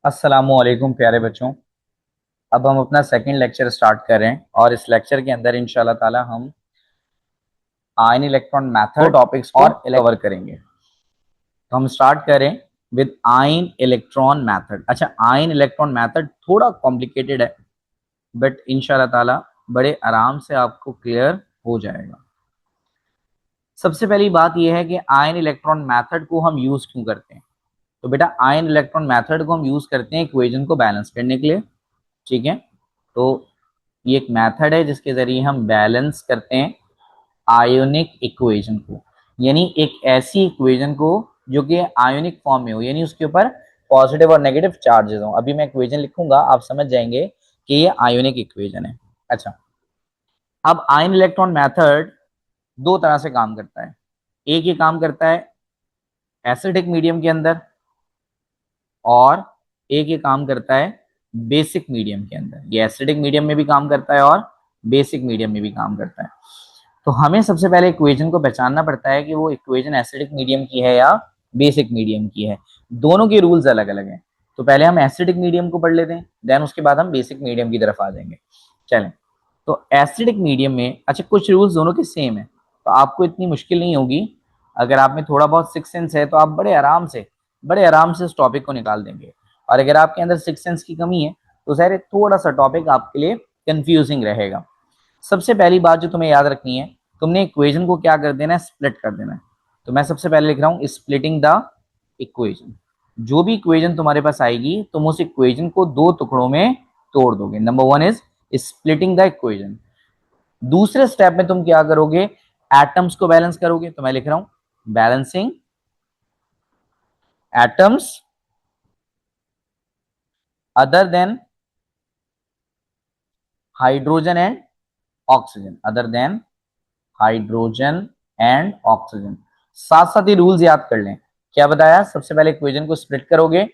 अस्सलामुअलैकुम प्यारे बच्चों। अब हम अपना सेकंड लेक्चर स्टार्ट कर रहे हैं और इस लेक्चर के अंदर इंशाल्लाह ताला हम आयन इलेक्ट्रॉन मेथड टॉपिक्स और कवर करेंगे। तो हम स्टार्ट करें विद आयन इलेक्ट्रॉन मेथड। अच्छा, आयन इलेक्ट्रॉन मेथड थोड़ा कॉम्प्लिकेटेड है बट इंशाल्लाह ताला बड़े आराम से आपको क्लियर हो जाएगा। सबसे पहली बात यह है कि आयन इलेक्ट्रॉन मेथड को हम यूज क्यों करते हैं। तो बेटा आयन इलेक्ट्रॉन मेथड को हम यूज करते हैं इक्वेशन को बैलेंस करने के लिए। ठीक है, तो ये एक मेथड है जिसके जरिए हम बैलेंस करते हैं आयोनिक इक्वेशन को, यानी एक ऐसी इक्वेशन को जो कि आयोनिक फॉर्म में हो, यानी उसके ऊपर पॉजिटिव और नेगेटिव चार्जेस हो। अभी मैं इक्वेशन लिखूंगा, आप समझ जाएंगे कि ये आयोनिक इक्वेशन है। अच्छा, अब आयन इलेक्ट्रॉन मेथड दो तरह से काम करता है। एक ये काम करता है एसिडिक मीडियम के अंदर और एक ये काम करता है बेसिक मीडियम के अंदर। ये एसिडिक मीडियम में भी काम करता है और बेसिक मीडियम में भी काम करता है। तो हमें सबसे पहले इक्वेशन को पहचानना पड़ता है कि वो इक्वेशन एसिडिक मीडियम की है या बेसिक मीडियम की है। दोनों के रूल्स अलग अलग हैं। तो पहले हम एसिडिक मीडियम को पढ़ लेते हैं, देन उसके बाद हम बेसिक मीडियम की तरफ आ जाएंगे। चलें, तो एसिडिक मीडियम में अच्छा कुछ रूल्स दोनों के सेम है, तो आपको इतनी मुश्किल नहीं होगी। अगर आप में थोड़ा बहुत सिक्स सेंस है तो आप बड़े आराम से उस टॉपिक को निकाल देंगे। और अगर आपके अंदर सिक्स सेंस की कमी है तो ज़ाहिर है थोड़ा सा टॉपिक आपके लिए कंफ्यूजिंग रहेगा। सबसे पहली बात जो तुम्हें याद रखनी है, तुमने इक्वेशन को क्या कर देना है, स्प्लिट कर देना है। तो मैं सबसे पहले लिख रहा हूं स्प्लिटिंग द इक्वेशन। जो भी इक्वेशन तुम्हारे पास आएगी तुम उस इक्वेशन को दो टुकड़ों में तोड़ दोगे। Number one is splitting the equation. दूसरे स्टेप में तुम क्या करोगे, एटम्स को बैलेंस करोगे। तो मैं लिख रहा हूं balancing atoms other than hydrogen and oxygen, other than hydrogen and oxygen. साथ साथ ही रूल्स याद कर लें। क्या बताया, सबसे पहले इक्वेशन को स्प्लिट करोगे,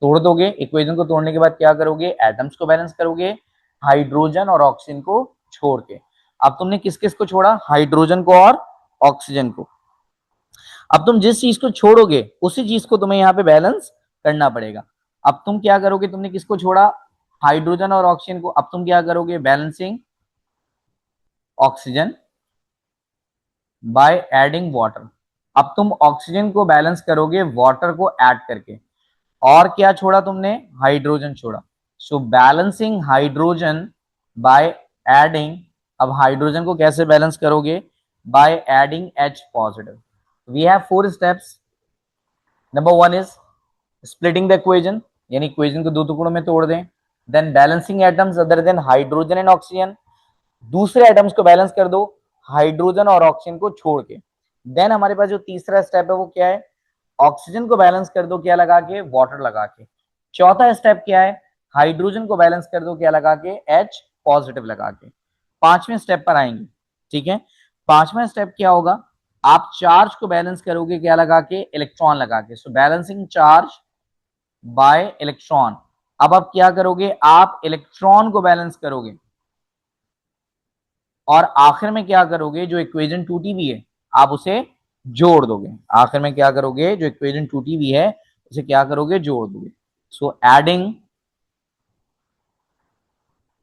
तोड़ दोगे। इक्वेशन को तोड़ने के बाद क्या करोगे, एटम्स को बैलेंस करोगे हाइड्रोजन और ऑक्सीजन को छोड़ के। अब तुमने किस किस को छोड़ा, हाइड्रोजन को और ऑक्सीजन को। अब तुम जिस चीज को छोड़ोगे उसी चीज को तुम्हें यहाँ पे बैलेंस करना पड़ेगा। अब तुम क्या करोगे, तुमने किसको छोड़ा, हाइड्रोजन और ऑक्सीजन को। अब तुम क्या करोगे, balancing oxygen by adding water. अब तुम ऑक्सीजन को बैलेंस करोगे वाटर को ऐड करके। और क्या छोड़ा तुमने, हाइड्रोजन छोड़ा। So balancing hydrogen by adding. अब हाइड्रोजन को कैसे बैलेंस करोगे, by adding H positive. We have four steps. Number one is splitting the equation, यानी इक्वेशन को दो टुकड़ों में तोड़ दें। Then balancing atoms other than hydrogen and oxygen. दूसरे एटम्स को बैलेंस कर दो हाइड्रोजन और ऑक्सीजन को छोड़ के। देन हमारे पास जो तीसरा स्टेप है वो क्या है, ऑक्सीजन को बैलेंस कर दो क्या लगा के, वाटर लगा के। चौथा स्टेप क्या है, हाइड्रोजन को बैलेंस कर दो क्या लगा के, H पॉजिटिव लगा के। पांचवें स्टेप पर आएंगे। ठीक है, पांचवा स्टेप क्या होगा, आप चार्ज को बैलेंस करोगे क्या लगा के, इलेक्ट्रॉन लगा के। सो बैलेंसिंग चार्ज बाय इलेक्ट्रॉन। अब आप क्या करोगे, आप इलेक्ट्रॉन को बैलेंस करोगे और आखिर में क्या करोगे, जो इक्वेशन टूटी हुई है आप उसे जोड़ दोगे। आखिर में क्या करोगे, जो इक्वेशन टूटी हुई है उसे क्या करोगे, जोड़ दोगे। So adding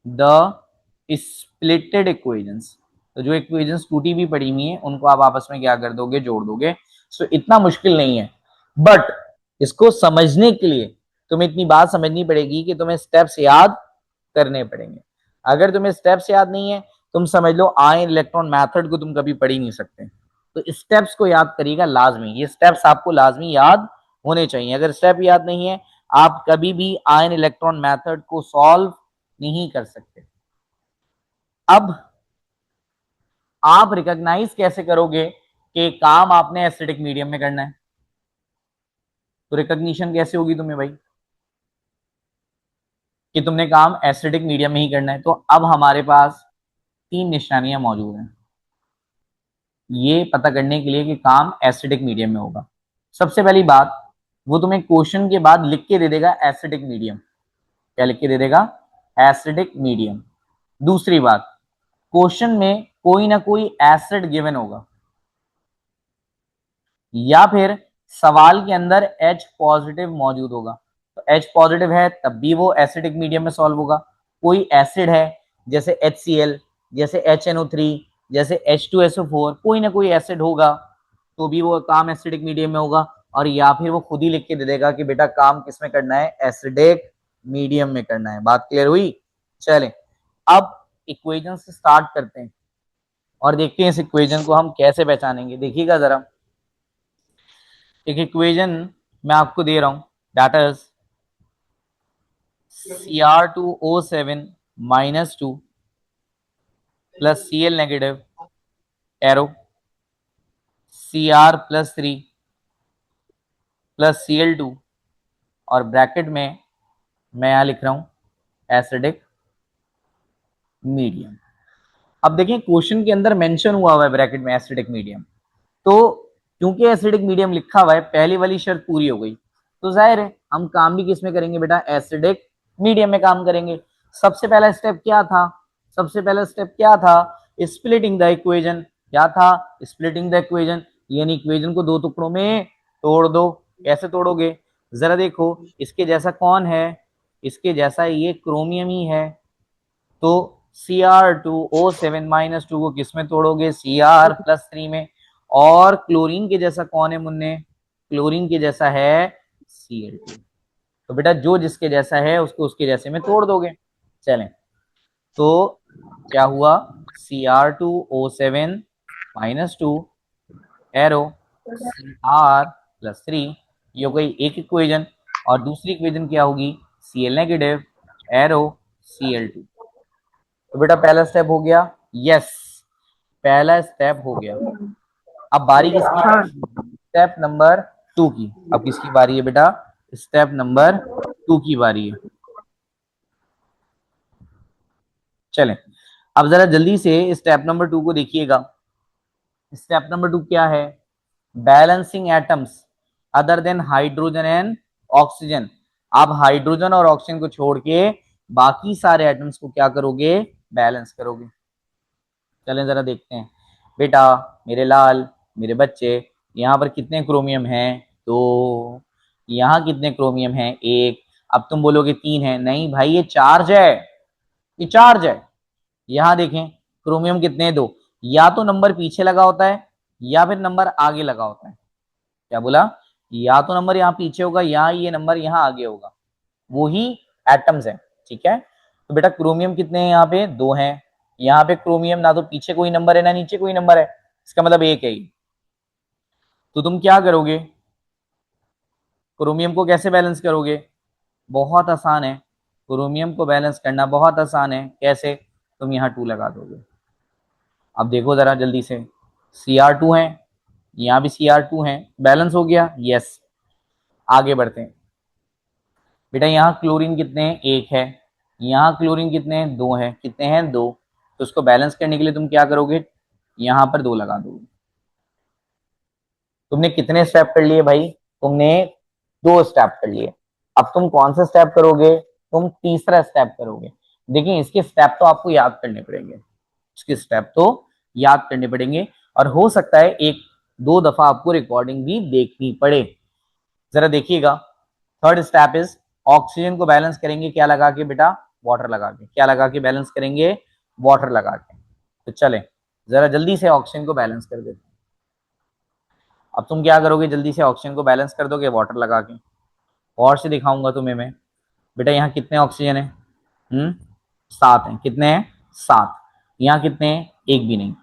the splitted equations. तो जो इक्वेशंस टूटी हुई पड़ी हुई है उनको आप आपस में क्या कर दोगे, जोड़ दोगे। सो इतना मुश्किल नहीं है, बट इसको समझने के लिए तुम्हें इतनी बात समझनी पड़ेगी कि तुम्हें स्टेप्स याद करने पड़ेंगे। अगर तुम्हें स्टेप्स याद नहीं है, तुम समझ लो आयन इलेक्ट्रॉन मेथड को तुम कभी पढ़ ही नहीं सकते। तो स्टेप्स को याद करिएगा लाजमी, ये स्टेप्स आपको लाजमी याद होने चाहिए। अगर स्टेप याद नहीं है आप कभी भी आयन इलेक्ट्रॉन मेथड को सॉल्व नहीं कर सकते। अब आप रिकॉग्नाइज कैसे करोगे कि काम आपने एसिडिक मीडियम में करना है, तो रिकॉग्निशन कैसे होगी तुम्हें भाई कि तुमने काम एसिडिक मीडियम में ही करना है। तो अब हमारे पास तीन निशानियां मौजूद हैं ये पता करने के लिए कि काम एसिडिक मीडियम में होगा। सबसे पहली बात, वो तुम्हें क्वेश्चन के बाद लिख के दे देगा एसिडिक मीडियम। क्या लिख के दे देगा, एसिडिक मीडियम। दूसरी बात, क्वेश्चन में कोई ना कोई एसिड गिवन होगा या फिर सवाल के अंदर H पॉजिटिव मौजूद होगा। तो H पॉजिटिव है तब भी वो एसिडिक मीडियम में सॉल्व होगा। कोई एसिड है जैसे HCl, जैसे HNO3, जैसे H2SO4, कोई ना कोई एसिड होगा तो भी वो काम एसिडिक मीडियम में होगा। और या फिर वो खुद ही लिख के दे देगा कि बेटा काम किस में करना है, एसिडिक मीडियम में करना है। बात क्लियर हुई? चलें अब इक्वेशन से स्टार्ट करते हैं और देखते हैं इस इक्वेशन को हम कैसे पहचानेंगे। देखिएगा जरा, एक इक्वेशन मैं आपको दे रहा हूं, that is Cr2O7 -2 plus Cl negative arrow Cr+3 plus Cl2 और ब्रैकेट में मैं यहां लिख रहा हूं एसिडिक मीडियम। अब देखें क्वेश्चन के अंदर मेंशन हुआ है ब्रैकेट में एसिडिक मीडियम, तो क्योंकि एसिडिक मीडियम लिखा हुआ है पहली वाली शर्त पूरी हो गई, तो जाहिर है हम काम भी किस में करेंगे बेटा, एसिडिक मीडियम में काम करेंगे। सबसे पहला स्टेप क्या था, सबसे पहला स्टेप क्या था, स्प्लिटिंग द इक्वेशन। क्या था, स्प्लिटिंग द इक्वेशन, यानी इक्वेशन को दो टुकड़ों में तोड़ दो। कैसे तोड़ोगे, जरा देखो, इसके जैसा कौन है, इसके जैसा ये क्रोमियम ही है, तो Cr2O7 - 2 को किस में तोड़ोगे, Cr+3 में। और क्लोरीन के जैसा कौन है मुन्ने, क्लोरीन के जैसा है Cl2। तो बेटा जो जिसके जैसा है उसको उसके जैसे में तोड़ दोगे। चलें, तो क्या हुआ, Cr2O7 - 2 एरो Cr+3, ये हो गई एक इक्वेशन। और दूसरी इक्वेशन क्या होगी, Cl नेगेटिव एरो Cl2। तो बेटा पहला स्टेप हो गया, यस पहला स्टेप हो गया। अब बारी किसकी है, स्टेप नंबर 2 की। अब किसकी बारी है बेटा, स्टेप नंबर 2 की बारी है। चलें अब जरा जल्दी से स्टेप नंबर 2 को देखिएगा। स्टेप नंबर 2 क्या है, balancing atoms other than hydrogen and oxygen. आप हाइड्रोजन और ऑक्सीजन को छोड़ के बाकी सारे एटम्स को क्या करोगे, बैलेंस करोगे। चलें जरा देखते हैं बेटा, मेरे लाल मेरे बच्चे, यहाँ पर कितने क्रोमियम हैं, तो यहाँ कितने क्रोमियम हैं, एक। अब तुम बोलोगे 3 है, नहीं भाई ये चार्ज है, ये चार्ज है। यहाँ देखें क्रोमियम कितने हैं, 2। या तो नंबर पीछे लगा होता है या फिर नंबर आगे लगा होता है। क्या बोला, या तो नंबर यहाँ पीछे होगा या ये नंबर यहाँ आगे होगा, वो ही एटम्स है। ठीक है, तो बेटा क्रोमियम कितने हैं, यहाँ पे 2 हैं। यहाँ पे क्रोमियम ना तो पीछे कोई नंबर है ना नीचे कोई नंबर है, इसका मतलब एक है ही। तो तुम क्या करोगे, क्रोमियम को कैसे बैलेंस करोगे, बहुत आसान है। क्रोमियम को बैलेंस करना बहुत आसान है, कैसे, तुम यहाँ 2 लगा दोगे। अब देखो जरा जल्दी से, Cr2 है, यहाँ भी Cr2 है, बैलेंस हो गया, यस। आगे बढ़ते हैं बेटा, यहाँ क्लोरीन कितने हैं, 1 है। यहाँ क्लोरीन कितने हैं, 2 है। कितने हैं, 2। तो उसको बैलेंस करने के लिए तुम क्या करोगे, यहाँ पर 2 लगा दोगे। तुमने कितने स्टेप कर लिए भाई, तुमने 2 स्टेप कर लिए। अब तुम कौन सा स्टेप करोगे, तुम तीसरा स्टेप करोगे। देखिए इसके स्टेप तो आपको याद करने पड़ेंगे, इसके स्टेप तो याद करने पड़ेंगे, और हो सकता है एक दो दफा आपको रिकॉर्डिंग भी देखनी पड़े। जरा देखिएगा, थर्ड स्टेप इज, ऑक्सीजन को बैलेंस करेंगे क्या लगा के बेटा, वाटर लगा के। क्या लगा के बैलेंस करेंगे, वाटर लगा के। तो चले जरा जल्दी से ऑक्सीजन को बैलेंस कर देते हैं। अब तुम क्या करोगे, जल्दी से ऑक्सीजन को बैलेंस कर दोगे वाटर लगा के। और से दिखाऊंगा तुम्हें मैं, बेटा यहाँ कितने ऑक्सीजन है, 7 है। कितने हैं, 7। यहाँ कितने हैं, एक भी नहीं।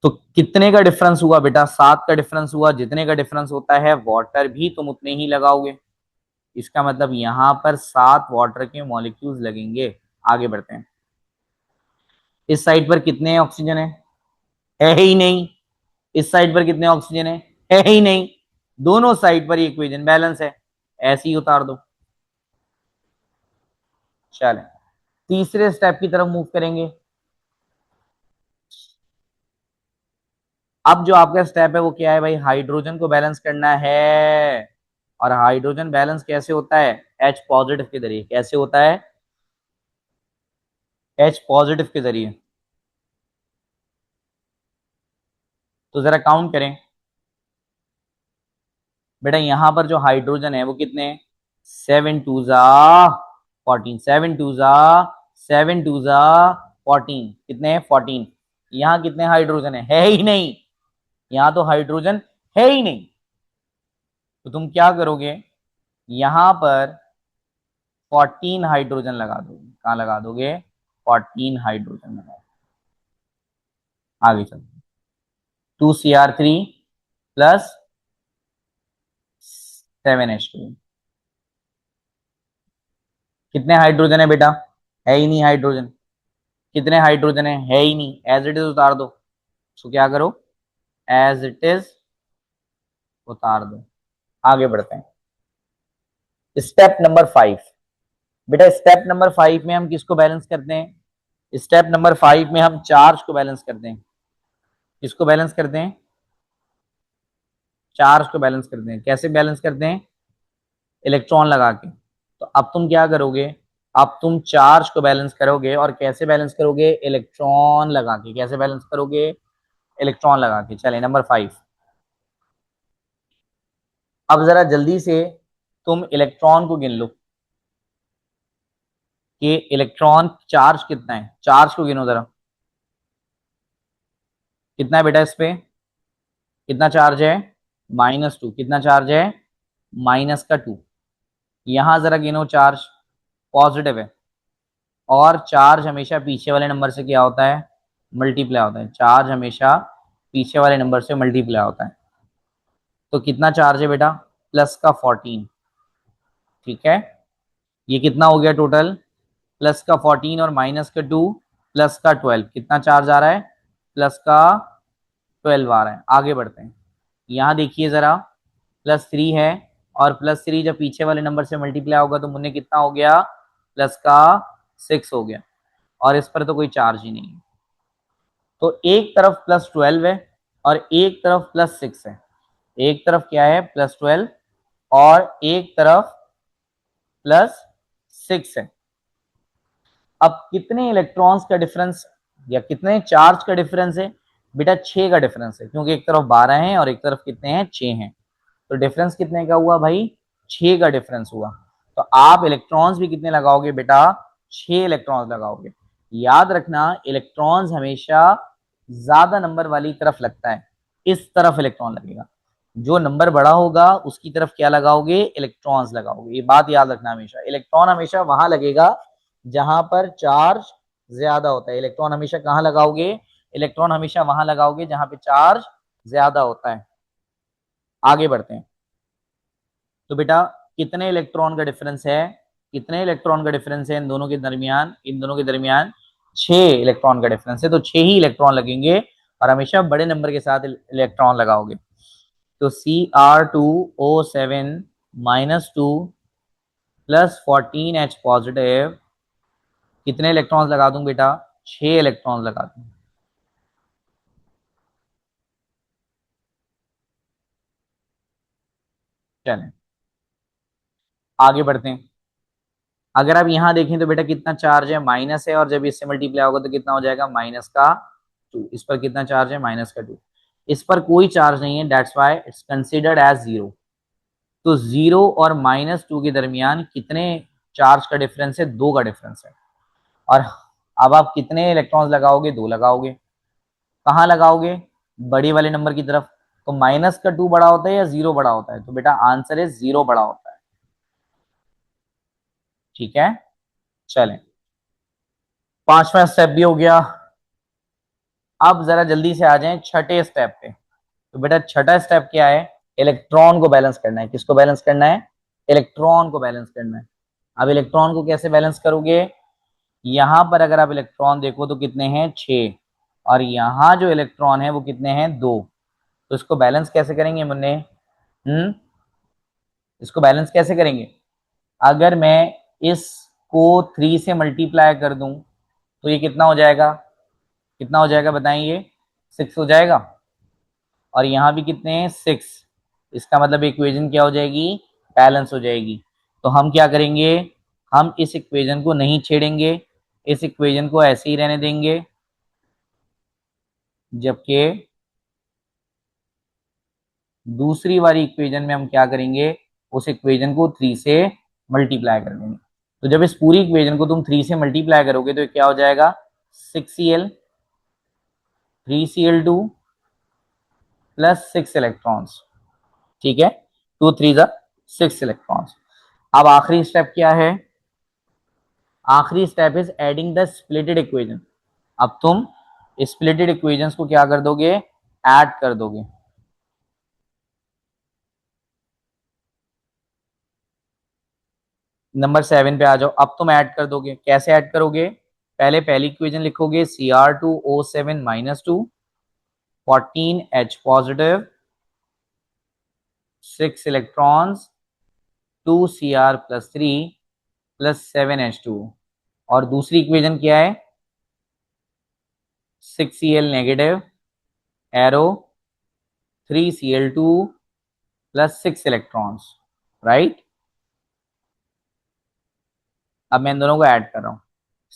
तो कितने का डिफरेंस हुआ बेटा, 7 का डिफरेंस हुआ। जितने का डिफरेंस होता है वाटर भी तुम उतने ही लगाओगे, इसका मतलब यहां पर 7 वाटर के मॉलिक्यूल्स लगेंगे। आगे बढ़ते हैं, इस साइड पर कितने ऑक्सीजन है ही नहीं। इस साइड पर कितने ऑक्सीजन है ही नहीं। दोनों साइड पर इक्वेशन बैलेंस है, ऐसे ही उतार दो। चलें तीसरे स्टेप की तरफ मूव करेंगे। अब जो आपका स्टेप है वो क्या है भाई, हाइड्रोजन को बैलेंस करना है। और हाइड्रोजन बैलेंस कैसे होता है, H पॉजिटिव के जरिए। कैसे होता है, H पॉजिटिव के जरिए। तो जरा काउंट करें बेटा, यहां पर जो हाइड्रोजन है वो कितने हैं, 7 टू जा 14, 7 टू जा 7 टू जा 14, कितने हैं 14। यहाँ कितने हाइड्रोजन है ही नहीं, यहाँ तो हाइड्रोजन है ही नहीं। तो तुम क्या करोगे, यहां पर 14 हाइड्रोजन लगा दोगे। कहाँ लगा दोगे, 14 हाइड्रोजन लगा। आगे चलते, 2Cr3 प्लस 7H2, कितने हाइड्रोजन है बेटा, है ही नहीं हाइड्रोजन। कितने हाइड्रोजन है ही नहीं, एज इट इज उतार दो। तो क्या करो, एज इट इज उतार दो। आगे बढ़ते हैं, स्टेप नंबर 5। बेटा स्टेप नंबर 5 में हम किसको बैलेंस करते हैं, स्टेप नंबर 5 में हम चार्ज को बैलेंस करते हैं। किसको बैलेंस करते हैं, चार्ज को बैलेंस करते हैं। कैसे बैलेंस करते हैं, इलेक्ट्रॉन लगा के। तो अब तुम क्या करोगे, अब तुम चार्ज को बैलेंस करोगे, और कैसे बैलेंस करोगे, इलेक्ट्रॉन लगा के। कैसे बैलेंस करोगे, इलेक्ट्रॉन लगा के। चले नंबर 5, अब जरा जल्दी से तुम इलेक्ट्रॉन को गिन लो कि इलेक्ट्रॉन चार्ज कितना है। चार्ज को गिनो जरा, कितना है बेटा इस पे, कितना चार्ज है, -2। कितना चार्ज है, -2। यहां जरा गिनो चार्ज, पॉजिटिव है। और चार्ज हमेशा पीछे वाले नंबर से क्या होता है, मल्टीप्लाई होता है। चार्ज हमेशा पीछे वाले नंबर से मल्टीप्लाई होता है। तो कितना चार्ज है बेटा, प्लस का 14। ठीक है, ये कितना हो गया टोटल, प्लस का 14 और माइनस का 2, प्लस का 12। कितना चार्ज आ रहा है, प्लस का 12 आ रहा है। आगे बढ़ते हैं, यहाँ देखिए जरा, +3 है, और +3 जब पीछे वाले नंबर से मल्टीप्लाई होगा तो मुन्ने कितना हो गया, प्लस का 6 हो गया। और इस पर तो कोई चार्ज ही नहीं है। तो एक तरफ +12 है और एक तरफ +6 है। एक तरफ क्या है, +12, और एक तरफ +6 है। अब कितने इलेक्ट्रॉन्स का डिफरेंस या कितने चार्ज का डिफरेंस है, बेटा 6 का डिफरेंस है, क्योंकि एक तरफ 12 है और एक तरफ कितने हैं, 6 हैं। तो डिफरेंस कितने का हुआ भाई, 6 का डिफरेंस हुआ। तो आप इलेक्ट्रॉन्स भी कितने लगाओगे बेटा, 6 इलेक्ट्रॉन्स लगाओगे। याद रखना, इलेक्ट्रॉन्स हमेशा ज्यादा नंबर वाली तरफ लगता है, इस तरफ इलेक्ट्रॉन लगेगा। जो नंबर बड़ा होगा उसकी तरफ क्या लगाओगे, इलेक्ट्रॉन्स लगाओगे। ये बात याद रखना, हमेशा इलेक्ट्रॉन हमेशा वहां लगेगा जहां पर चार्ज ज्यादा होता है। इलेक्ट्रॉन हमेशा कहां लगाओगे, इलेक्ट्रॉन हमेशा वहां लगाओगे जहां पे चार्ज ज्यादा होता है। आगे बढ़ते हैं, तो बेटा कितने इलेक्ट्रॉन का डिफरेंस है, कितने इलेक्ट्रॉन का डिफरेंस है इन दोनों के दरमियान, इन दोनों के दरमियान 6 इलेक्ट्रॉन का डिफरेंस है। तो 6 ही इलेक्ट्रॉन लगेंगे, और हमेशा बड़े नंबर के साथ इलेक्ट्रॉन लगाओगे। तो Cr2O7 -2 +14H पॉजिटिव, कितने इलेक्ट्रॉन्स लगा दूं बेटा, 6 इलेक्ट्रॉन्स लगा दूं। चलें आगे बढ़ते हैं। अगर आप यहां देखें तो बेटा कितना चार्ज है, माइनस है, और जब इससे मल्टीप्लाई होगा तो कितना हो जाएगा, -2। इस पर कितना चार्ज है, -2। इस पर कोई चार्ज नहीं है, that's why it's considered as 0। तो 0 और -2 के दरमियान कितने चार्ज का डिफरेंस है, 2 का डिफरेंस है। और अब आप कितने इलेक्ट्रॉन्स लगाओगे, 2 लगाओगे। कहाँ लगाओगे, बड़ी वाले नंबर की तरफ। तो -2 बड़ा होता है या 0 बड़ा होता है, तो बेटा आंसर है 0 बड़ा होता है। ठीक है, चलें, पांचवा स्टेप भी हो गया। अब जरा जल्दी से आ जाएं छठे स्टेप पे। तो बेटा छठा स्टेप क्या है, इलेक्ट्रॉन को बैलेंस करना है। किसको बैलेंस करना है, इलेक्ट्रॉन को बैलेंस करना है। अब इलेक्ट्रॉन को कैसे बैलेंस करोगे, यहां पर अगर आप इलेक्ट्रॉन देखो तो कितने हैं, 6, और यहाँ जो इलेक्ट्रॉन है वो कितने हैं, 2। तो इसको बैलेंस कैसे करेंगे मुन्ने, इसको बैलेंस कैसे करेंगे, अगर मैं इसको 3 से मल्टीप्लाई कर दूं तो ये कितना हो जाएगा, कितना हो जाएगा बताएंगे, 6 हो जाएगा। और यहाँ भी कितने हैं, 6। इसका मतलब इक्वेशन क्या हो जाएगी, बैलेंस हो जाएगी। तो हम क्या करेंगे, हम इस इक्वेशन को नहीं छेड़ेंगे, इस इक्वेशन को ऐसे ही रहने देंगे। जबकि दूसरी वाली इक्वेशन में हम क्या करेंगे, उस इक्वेशन को 3 से मल्टीप्लाई कर देंगे। तो जब इस पूरी इक्वेशन को तुम 3 से मल्टीप्लाई करोगे तो क्या हो जाएगा, 6Cl 3Cl2 प्लस 6 इलेक्ट्रॉन्स। ठीक है, 2 3 जा 6 इलेक्ट्रॉन्स। अब आखिरी स्टेप क्या है, आखिरी step is adding the splitted equation. अब तुम स्प्लिटेड इक्वेशंस को क्या कर दोगे, ऐड कर दोगे। नंबर 7 पे आ जाओ। अब तुम ऐड कर दोगे, कैसे ऐड करोगे, पहले पहली इक्वेशन लिखोगे Cr2O7 -2 14H positive 6 electrons 2Cr plus 3 plus 7H2। और दूसरी इक्वेशन क्या है, 6Cl negative arrow 3Cl2 plus 6 electrons, right. अब मैं इन दोनों को ऐड कर रहा हूं।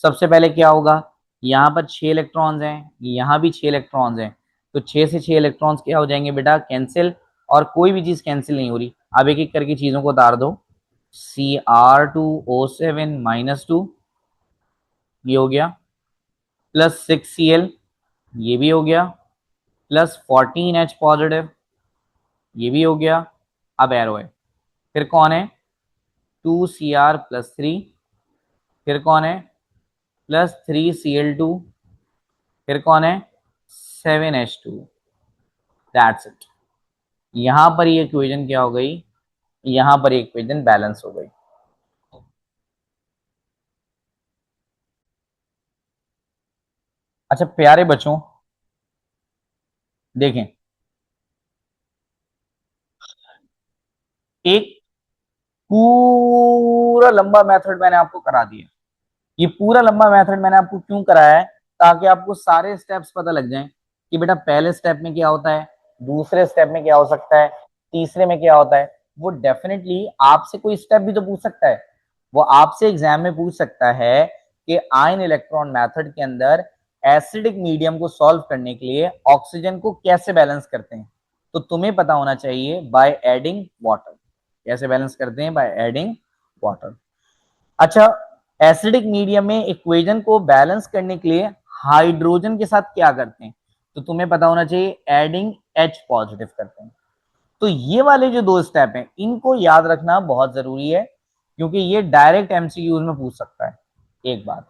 सबसे पहले क्या होगा, यहां पर 6 इलेक्ट्रॉन्स हैं, यहां भी 6 इलेक्ट्रॉन्स हैं, तो 6 से 6 इलेक्ट्रॉन्स क्या हो जाएंगे बेटा, कैंसिल। और कोई भी चीज कैंसिल नहीं हो रही। अब एक एक करके चीजों को उतार दो। Cr2O7 -2 ये हो गया, प्लस 6Cl ये भी हो गया, प्लस 14H पॉजिटिव ये भी हो गया। अब एरो है, फिर कौन है, 2Cr प्लस 3, फिर कौन है, प्लस 3Cl2, फिर कौन है, 7H2। That's it. यहां पर ये इक्वेशन क्या हो गई, यहां पर ये इक्वेशन बैलेंस हो गई। अच्छा प्यारे बच्चों, देखें, एक पूरा लंबा मेथड मैंने आपको करा दिया। ये पूरा लंबा मेथड मैंने आपको क्यों कराया है, ताकि आपको सारे स्टेप्स पता लग जाएं कि बेटा पहले स्टेप में क्या होता है, दूसरे स्टेप में क्या हो सकता है, तीसरे में क्या होता है। वो डेफिनेटली आपसे कोई स्टेप भी तो पूछ सकता है। वो आपसे एग्जाम में पूछ सकता है कि आयन इलेक्ट्रॉन मेथड के अंदर एसिडिक मीडियम को सॉल्व करने के लिए ऑक्सीजन को कैसे बैलेंस करते हैं। तो तुम्हें पता होना चाहिए बाय एडिंग वाटर। कैसे बैलेंस करते हैं, बाय एडिंग वाटर। अच्छा, एसिडिक मीडियम में इक्वेशन को बैलेंस करने के लिए हाइड्रोजन के साथ क्या करते हैं, तो तुम्हें पता होना चाहिए एडिंग H पॉजिटिव करते हैं। तो ये वाले जो दो स्टेप हैं इनको याद रखना बहुत जरूरी है, क्योंकि ये डायरेक्ट एमसीक्यूज में पूछ सकता है। एक बात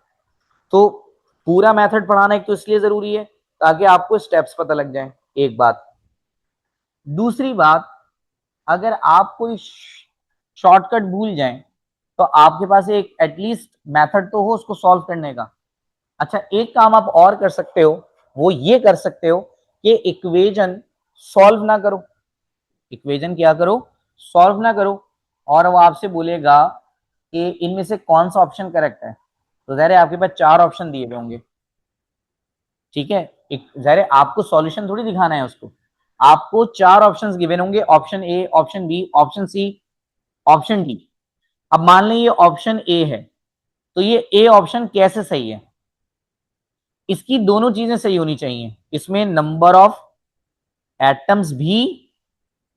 तो, पूरा मेथड पढ़ाना एक तो इसलिए जरूरी है ताकि आपको स्टेप्स पता लग जाए, एक बात। दूसरी बात, अगर आप कोई शॉर्टकट भूल जाएं तो आपके पास एक एटलीस्ट मेथड तो हो उसको सॉल्व करने का। अच्छा, एक काम आप और कर सकते हो, वो ये कर सकते हो कि इक्वेशन सॉल्व ना करो। इक्वेशन क्या करो, सॉल्व ना करो। और वो आपसे बोलेगा कि इनमें से कौन सा ऑप्शन करेक्ट है, तो जहर आपके पास 4 ऑप्शन दिए हुए होंगे। ठीक है, जहर आपको सॉल्यूशन थोड़ी दिखाना है उसको, आपको 4 ऑप्शंस गिवन होंगे, option A, option B, option C, option D. अब मान लें ये ऑप्शन ए है, तो ये ए ऑप्शन कैसे सही है, इसकी दोनों चीजें सही होनी चाहिए। इसमें नंबर ऑफ एटम्स भी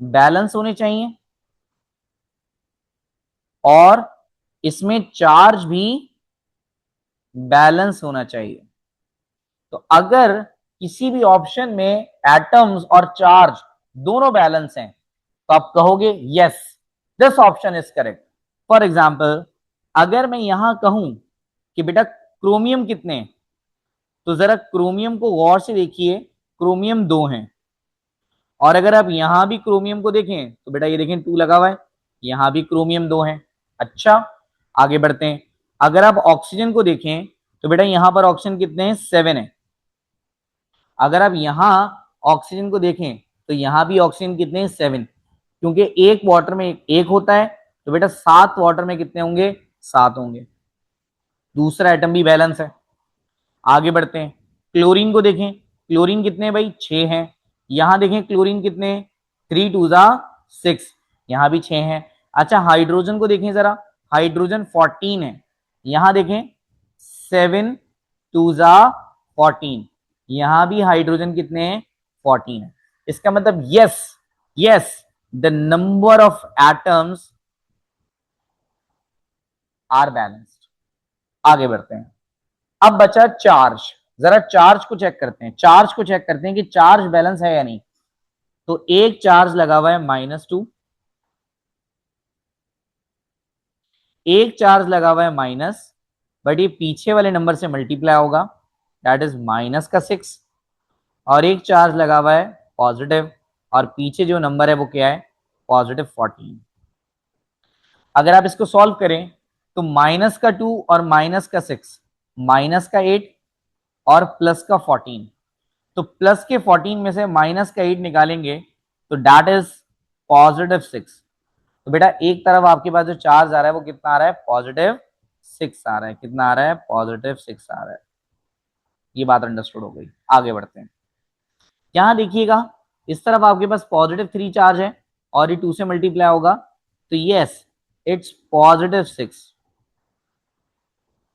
बैलेंस होने चाहिए और इसमें चार्ज भी बैलेंस होना चाहिए। तो अगर किसी भी ऑप्शन में एटम्स और चार्ज दोनों बैलेंस हैं तो आप कहोगे yes this option is correct. For example, अगर मैं यहां कहूं कि बेटा क्रोमियम कितने हैं, तो जरा क्रोमियम को गौर से देखिए, क्रोमियम 2 हैं। और अगर आप यहां भी क्रोमियम को देखें तो बेटा ये देखें 2 लगा हुआ है, यहां भी क्रोमियम 2 है। अच्छा, आगे बढ़ते हैं। अगर आप ऑक्सीजन को देखें तो बेटा यहां पर ऑक्सीजन कितने हैं, 7 है। अगर आप यहां ऑक्सीजन को देखें तो यहां भी ऑक्सीजन कितने हैं, 7। क्योंकि एक वाटर में एक होता है, तो बेटा 7 वाटर में कितने होंगे, 7 होंगे। दूसरा एटम भी बैलेंस है। आगे बढ़ते हैं, क्लोरीन को देखें, क्लोरीन कितने भाई, 6 हैं। यहां देखें क्लोरीन कितने, 3 2 जा 6, यहां भी 6 हैं। अच्छा, हाइड्रोजन को देखें जरा, हाइड्रोजन 14 है। यहां देखें 7 2 जा 14, यहां भी हाइड्रोजन कितने हैं, 14 है। इसका मतलब yes, yes the number of atoms are balanced. आगे बढ़ते हैं। अब बचा चार्ज। जरा चार्ज को चेक करते हैं, चार्ज को चेक करते हैं कि चार्ज बैलेंस है या नहीं। तो एक चार्ज लगा हुआ है -2, एक चार्ज लगा हुआ है माइनस, बट ये पीछे वाले नंबर से मल्टीप्लाई होगा, दैट इज -6। और एक चार्ज लगा हुआ है पॉजिटिव, और पीछे जो नंबर है वो क्या है, +14। अगर आप इसको सॉल्व करें तो -2 और -6, -8 और +14, तो +14 में से -8 निकालेंगे तो दैट इज +6। तो बेटा एक तरफ आपके पास जो चार्ज आ रहा है वो कितना आ रहा है, +6 आ रहा है। कितना आ रहा है, +6 आ रहा है। ये बात अंडरस्टूड हो गई। आगे बढ़ते हैं। यहां देखिएगा, इस तरफ आपके पास +3 चार्ज है और ये 2 से मल्टीप्लाई होगा, तो यस इट्स +6,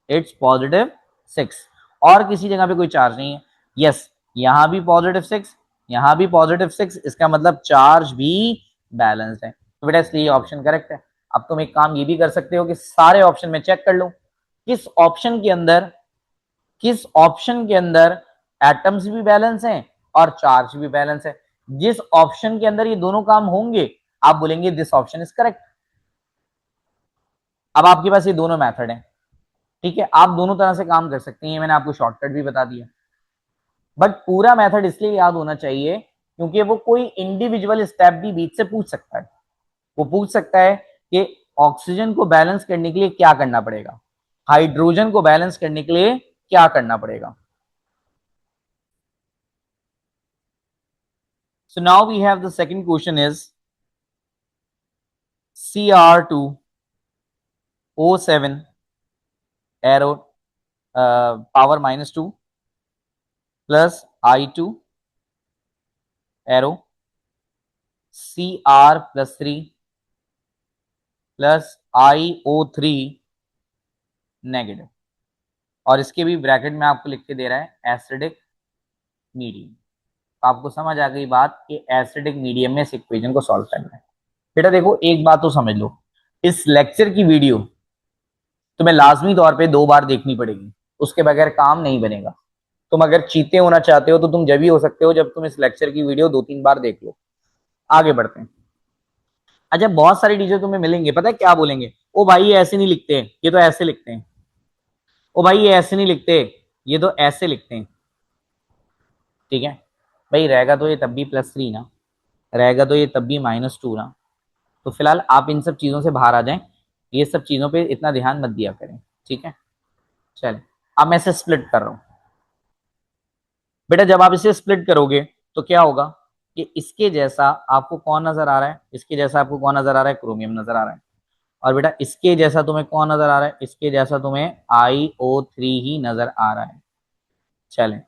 इट्स +6। और किसी जगह पे कोई चार्ज नहीं है। यस, यहां भी +6, यहां भी +6, इसका मतलब चार्ज भी बैलेंस्ड है। तो बेटा इसलिए ऑप्शन करेक्ट है। अब तुम एक काम ये भी कर सकते हो कि सारे ऑप्शन में चेक कर लो किस ऑप्शन के अंदर, किस ऑप्शन के अंदर एटम्स भी बैलेंस हैं और चार्ज भी बैलेंस है। जिस ऑप्शन के अंदर ये दोनों काम होंगे आप बोलेंगे दिस ऑप्शन इज करेक्ट। अब आपके पास ये दोनों मेथड है, ठीक है, आप दोनों तरह से काम कर सकते हैं, मैंने आपको शॉर्टकट भी बता दिया। बट पूरा मेथड इसलिए याद होना चाहिए क्योंकि वो कोई इंडिविजुअल स्टेप भी बीच से पूछ सकता है। वो पूछ सकता है कि ऑक्सीजन को बैलेंस करने के लिए क्या करना पड़ेगा, हाइड्रोजन को बैलेंस करने के लिए क्या करना पड़ेगा। So now we have the second question is Cr2O7 arrow power -2 plus I2 arrow Cr +3 plus IO3 negative, और इसके भी ब्रैकेट में आपको लिख के दे रहा है एसिडिक मीडियम। तो आपको समझ आ गई बात कि एसिडिक मीडियम में इस इक्वेशन को सॉल्व करना है। बेटा देखो एक बात तो समझ लो, इस लेक्चर की वीडियो तुम्हें लाजमी तौर पे 2 बार देखनी पड़ेगी, उसके बगैर काम नहीं बनेगा। तुम अगर चीते होना चाहते हो तो तुम जब ही हो सकते हो जब तुम इस लेक्चर की वीडियो 2-3 बार देख लो। आगे बढ़ते हैं। अच्छा, बहुत सारे टीचर तुम्हें मिलेंगे, पता है क्या बोलेंगे, ओ भाई ये ऐसे नहीं लिखते, ये तो ऐसे लिखते हैं। ओ भाई ये ऐसे नहीं लिखते, ये तो ऐसे लिखते हैं। ठीक है भाई, रहेगा तो ये तब भी +3 ना, रहेगा तो ये तब भी -2 ना। तो फिलहाल आप इन सब चीजों से बाहर आ जाएं, ये सब चीजों पे इतना ध्यान मत दिया करें। ठीक है, चले। अब मैं इसे स्प्लिट कर रहा हूं। बेटा जब आप इसे स्प्लिट करोगे तो क्या होगा कि इसके जैसा आपको कौन नजर आ रहा है, इसके जैसा आपको कौन नजर आ रहा है, क्रोमियम नजर आ रहा है। और बेटा इसके जैसा तुम्हें कौन नजर आ रहा है, इसके जैसा तुम्हें IO3 ही नजर आ रहा है। चलें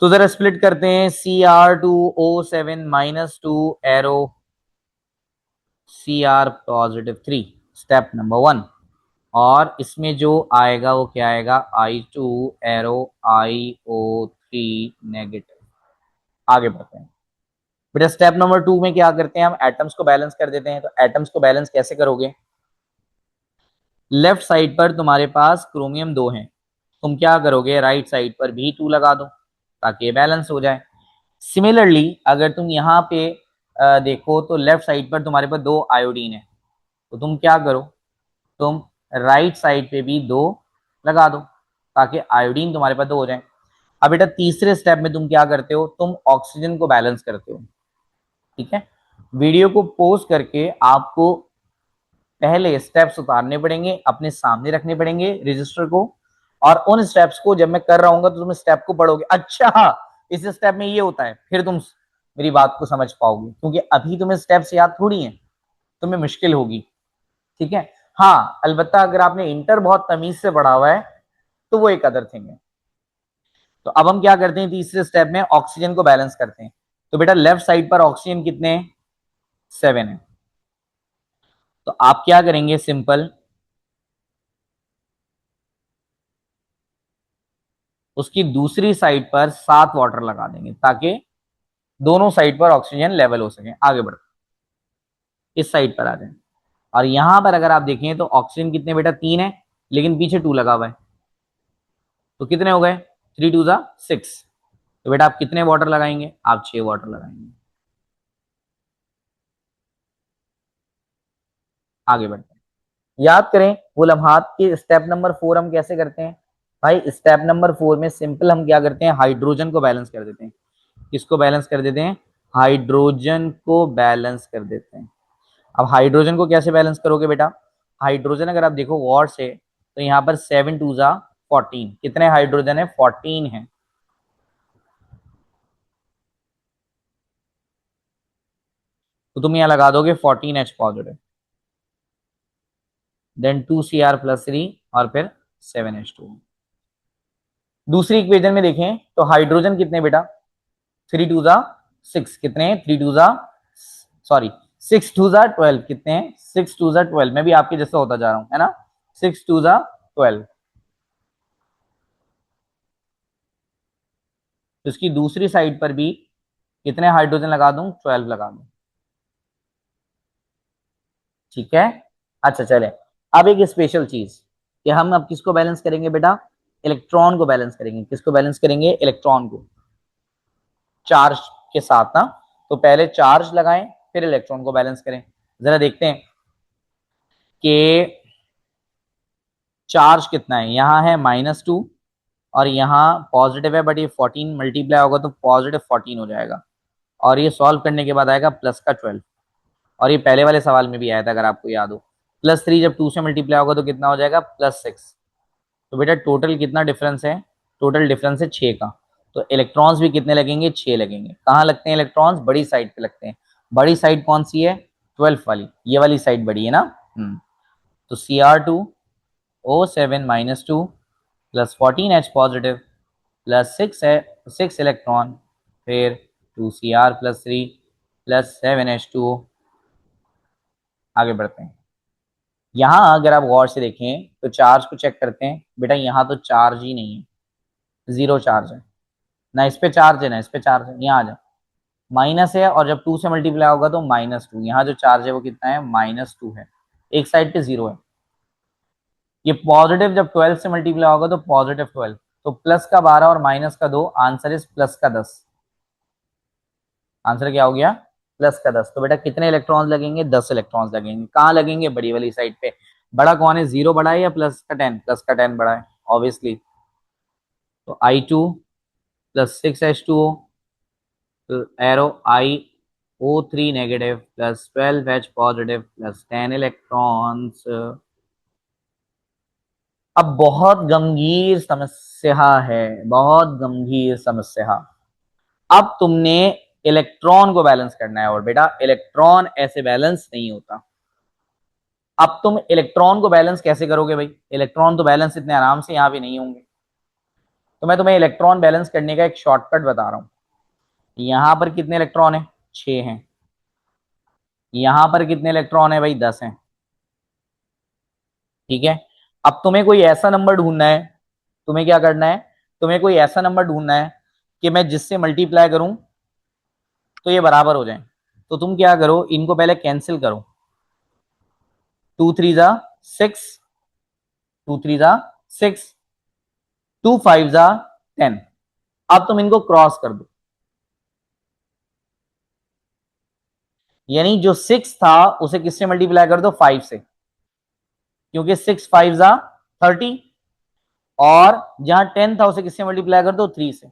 तो जरा स्प्लिट करते हैं। Cr2O7 -2 arrow Cr+3, step number 1। और इसमें जो आएगा वो क्या आएगा, I2 एरो IO3 नेगेटिव। आगे बढ़ते हैं। बेटा स्टेप नंबर 2 में क्या करते हैं, हम एटम्स को बैलेंस कर देते हैं। तो एटम्स को बैलेंस कैसे करोगे, लेफ्ट साइड पर तुम्हारे पास क्रोमियम 2 है, तुम क्या करोगे, राइट साइड पर भी 2 लगा दो ताकि ये बैलेंस हो जाए। सिमिलरली अगर तुम यहाँ पे देखो तो लेफ्ट साइड पर तुम्हारे पास 2 आयोडीन है, तो तुम क्या करो, तुम राइट साइड पे भी 2 लगा दो ताकि आयोडीन तुम्हारे पास 2 हो जाए। अब बेटा तीसरे स्टेप में तुम क्या करते हो, तुम ऑक्सीजन को बैलेंस करते हो। ठीक है, वीडियो को पॉज करके आपको पहले स्टेप्स उतारने पड़ेंगे, अपने सामने रखने पड़ेंगे रजिस्टर को, और उन स्टेप्स को जब मैं कर रहा हूँ तो तुम स्टेप को पढ़ोगे, अच्छा इस स्टेप में ये होता है, फिर तुम मेरी बात को समझ पाओगे, क्योंकि अभी तुम्हें स्टेप्स याद थोड़ी हैं, तुम्हें मुश्किल होगी। ठीक है, हाँ अलबत्ता अगर आपने इंटर बहुत तमीज से पढ़ा हुआ है तो वो एक अदर थिंग है। तो अब हम क्या करते हैं, तीसरे स्टेप में ऑक्सीजन को बैलेंस करते हैं। तो बेटा लेफ्ट साइड पर ऑक्सीजन कितने हैं, 7 है। तो आप क्या करेंगे, सिंपल उसकी दूसरी साइड पर 7 वाटर लगा देंगे ताकि दोनों साइड पर ऑक्सीजन लेवल हो सके। आगे बढ़ो, इस साइड पर आ जाए। और यहां पर अगर आप देखें तो ऑक्सीजन कितने बेटा 3 है, लेकिन पीछे 2 लगा हुआ है, तो कितने हो गए 3 2 6। तो बेटा आप कितने वाटर लगाएंगे, आप 6 वाटर लगाएंगे। आगे बढ़ते हैं, याद करें वो लम्हात के स्टेप नंबर 4 हम कैसे करते हैं। भाई स्टेप नंबर 4 में सिंपल हम क्या करते हैं, हाइड्रोजन को बैलेंस कर देते हैं। किसको बैलेंस कर देते हैं, हाइड्रोजन को बैलेंस कर देते हैं। अब हाइड्रोजन को कैसे बैलेंस करोगे बेटा, हाइड्रोजन अगर आप देखो गौर से तो यहाँ पर 7 2 14, कितने हाइड्रोजन है 14 है। तो तुम यहाँ लगा दोगे 14H पॉजिटिव, देन 2Cr+3 और फिर 7H2। दूसरी इक्वेशन में देखें तो हाइड्रोजन कितने बेटा 3 2 6, कितने हैं 3 2 सॉरी 6 2 12, कितने हैं 6 2 12, मैं भी आपके जैसे होता जा रहा हूं है ना, 6 2 12। तो इसकी दूसरी साइड पर भी कितने हाइड्रोजन लगा दूं, 12 लगा दूं। ठीक है, अच्छा चले, अब एक स्पेशल चीज कि हम अब किसको बैलेंस करेंगे बेटा, इलेक्ट्रॉन को बैलेंस करेंगे। किसको बैलेंस करेंगे, इलेक्ट्रॉन को, चार्ज के साथ ना। तो पहले चार्ज लगाएं फिर इलेक्ट्रॉन को बैलेंस करें। जरा देखते हैं कि चार्ज कितना है, यहाँ है -2 और यहाँ पॉजिटिव है, बट ये 14 मल्टीप्लाई होगा तो पॉजिटिव 14 हो जाएगा, और ये सॉल्व करने के बाद आएगा +12। और ये पहले वाले सवाल में भी आया था अगर आपको याद हो, +3 जब 2 से मल्टीप्लाई होगा तो कितना हो जाएगा +6। तो बेटा टोटल कितना डिफरेंस है, टोटल डिफरेंस है 6 का। तो इलेक्ट्रॉन्स भी कितने लगेंगे, 6 लगेंगे। कहाँ लगते हैं इलेक्ट्रॉन्स, बड़ी साइड पे लगते हैं। बड़ी साइड कौन सी है, 12 वाली, ये वाली साइड बड़ी है ना। तो Cr2O7 - 2 +14H पॉजिटिव +6 इलेक्ट्रॉन, फिर 2Cr+3 +7H2O। आगे बढ़ते हैं, यहाँ अगर आप गौर से देखें तो चार्ज को चेक करते हैं। बेटा यहाँ तो चार्ज ही नहीं है, जीरो चार्ज है, ना इस पे चार्ज है ना इस पे चार्ज है। यहाँ आ जाए, माइनस है और जब 2 से मल्टीप्लाई होगा तो -2, यहाँ जो चार्ज है वो कितना है -2 है, एक साइड पे 0 है। ये पॉजिटिव जब 12 से मल्टीप्लाई होगा तो +12, तो प्लस का 12 और माइनस का 2, आंसर इज प्लस का 10। आंसर क्या हो गया, प्लस का 10। तो बेटा कितने इलेक्ट्रॉन्स लगेंगे, 10 इलेक्ट्रॉन्स लगेंगे। कहाँ लगेंगे, बड़ी वाली साइड पे। बड़ा कौन है, 0 बड़ा है या +10, +10 बड़ा है ऑब्वियसली। तो I2 +6H2O, arrow IO3 negative +12H positive +10 electrons. अब बहुत गंभीर समस्या है, बहुत गंभीर समस्या। अब तुमने इलेक्ट्रॉन को बैलेंस करना है, और बेटा इलेक्ट्रॉन ऐसे बैलेंस नहीं होता। अब तुम इलेक्ट्रॉन को बैलेंस कैसे करोगे भाई, इलेक्ट्रॉन तो बैलेंस इतने आराम से यहां भी नहीं होंगे। तो मैं तुम्हें इलेक्ट्रॉन बैलेंस करने का एक शॉर्टकट बता रहा हूं। यहां पर कितने इलेक्ट्रॉन है, 6 हैं। यहां पर कितने इलेक्ट्रॉन है भाई, 10 हैं। ठीक है, अब तुम्हें कोई ऐसा नंबर ढूंढना है, तुम्हें क्या करना है, तुम्हें कोई ऐसा नंबर ढूंढना है कि मैं जिससे मल्टीप्लाई करूं तो ये बराबर हो जाए। तो तुम क्या करो, इनको पहले कैंसिल करो, 2 3 6, 2 3 6, 2 5 10। अब तुम इनको क्रॉस कर दो, यानी जो 6 था उसे किससे मल्टीप्लाई कर दो, 5 से, क्योंकि 6 5 30। और जहां 10 था उसे किससे मल्टीप्लाई कर दो, 3 से,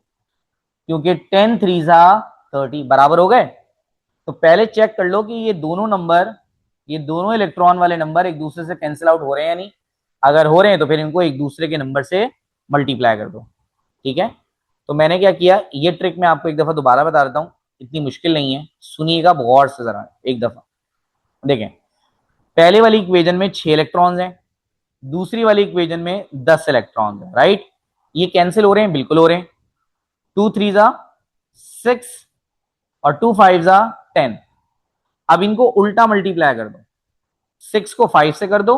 क्योंकि 10 3 30, बराबर हो गए। तो पहले चेक कर लो कि ये दोनों नंबर, ये दोनों इलेक्ट्रॉन वाले नंबर एक दूसरे से कैंसिल आउट हो रहे हैं या नहीं। अगर हो रहे हैं तो फिर इनको एक दूसरे के नंबर से मल्टीप्लाई कर दो। ठीक है, तो मैंने क्या किया, ये ट्रिक मैं आपको एक दफा दोबारा बता देता हूँ, इतनी मुश्किल नहीं है, सुनिएगा गौर से जरा एक दफा। देखें, पहले वाली इक्वेशन में 6 इलेक्ट्रॉन्स हैं, दूसरी वाली इक्वेशन में 10 इलेक्ट्रॉन्स हैं, राइट। ये कैंसिल हो रहे हैं, बिल्कुल हो रहे हैं। 2 3 6 और 2 5 10। अब इनको उल्टा मल्टीप्लाई कर दो, 6 को 5 से कर दो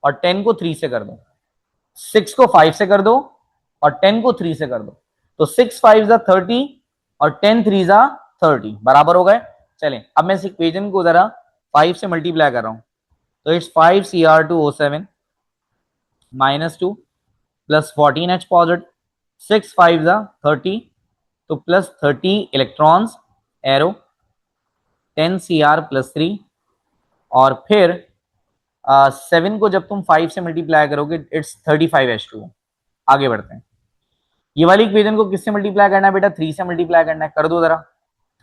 और 10 को 3 से कर दो। 6 को 5 से कर दो और 10 को 3 से कर दो। तो 6 5 30 और 10 3 30, बराबर हो गए। चलें, अब मैं इस इक्वेशन को जरा 5 से मल्टीप्लाई कर रहा हूं, तो it's 5Cr2O7 -2 plus 14H positive, 6 5 जा 30, तो प्लस 30 इलेक्ट्रॉन्स एरो 10Cr+3, और फिर 7 को जब तुम 5 से मल्टीप्लाई करोगे इट्स 35H2। आगे बढ़ते हैं। ये वाली इक्वेशन को किससे मल्टीप्लाई करना है बेटा? 3 से मल्टीप्लाई करना है। कर दो जरा।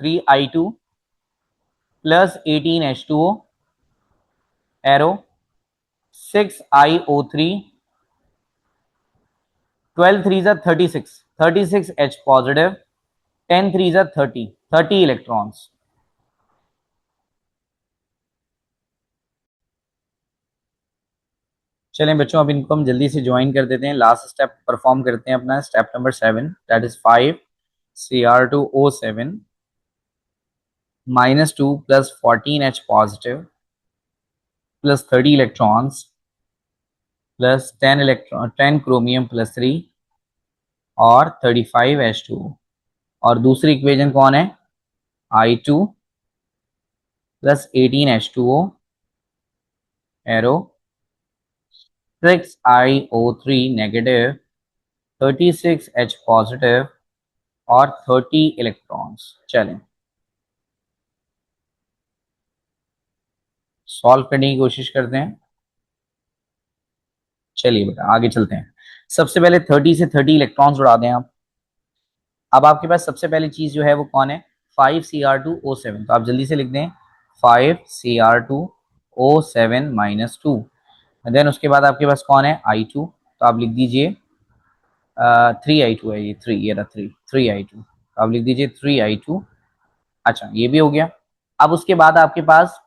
3I2 plus 18H2O arrow 6iO3, 12 3 जा 36, 36H पॉजिटिव, 10 3 जा 30, 30 इलेक्ट्रॉन्स। चलें बच्चों, अब इनको हम जल्दी से ज्वाइन कर देते हैं। लास्ट स्टेप परफॉर्म करते हैं अपना, step number 7, that is 5Cr2O7 -2 plus 14H positive plus 30 electrons plus 10 chromium plus 3 और 35H2। और दूसरी इक्वेशन कौन है? I2 plus 18H2O arrow 6iO3 negative, 36H positive और 30 इलेक्ट्रॉन्स। चलें सॉल्व करने की कोशिश करते हैं। चलिए बेटा आगे चलते हैं। सबसे पहले 30 से 30 इलेक्ट्रॉन्स उड़ा दें आप। अब आपके पास सबसे पहली चीज जो है वो कौन है? 5Cr2O7। तो आप जल्दी से लिख दें 5Cr2O7 -2। देन उसके बाद आपके पास कौन है? I2। तो आप लिख दीजिए 3I2 है, ये 3, ये रहा 3I2। तो आप लिख दीजिए 3I2। अच्छा ये भी हो गया। अब उसके बाद आपके पास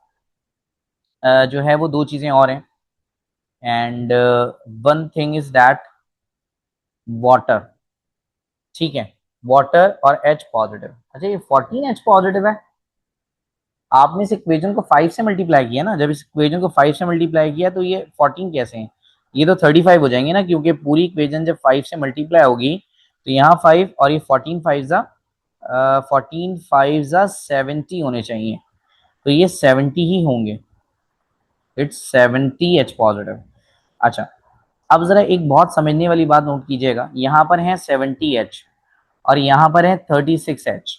जो है वो दो चीजें और हैं, and one thing is that water. ठीक है, वाटर और H पॉजिटिव। अच्छा ये 14H पॉजिटिव है। आपने इस इक्वेशन को 5 से मल्टीप्लाई किया ना, जब इस इक्वेशन को 5 से मल्टीप्लाई किया तो ये 14 कैसे हैं? ये तो 35 हो जाएंगे ना, क्योंकि पूरी इक्वेशन जब 5 से मल्टीप्लाई होगी तो यहाँ 5 और ये 14 5 जा 14 5 जा 70 होने चाहिए, तो ये 70 ही होंगे। It's 70H positive. अच्छा अब जरा एक बहुत समझने वाली बात नोट कीजिएगा, यहाँ पर है 70H और यहाँ पर है 36H।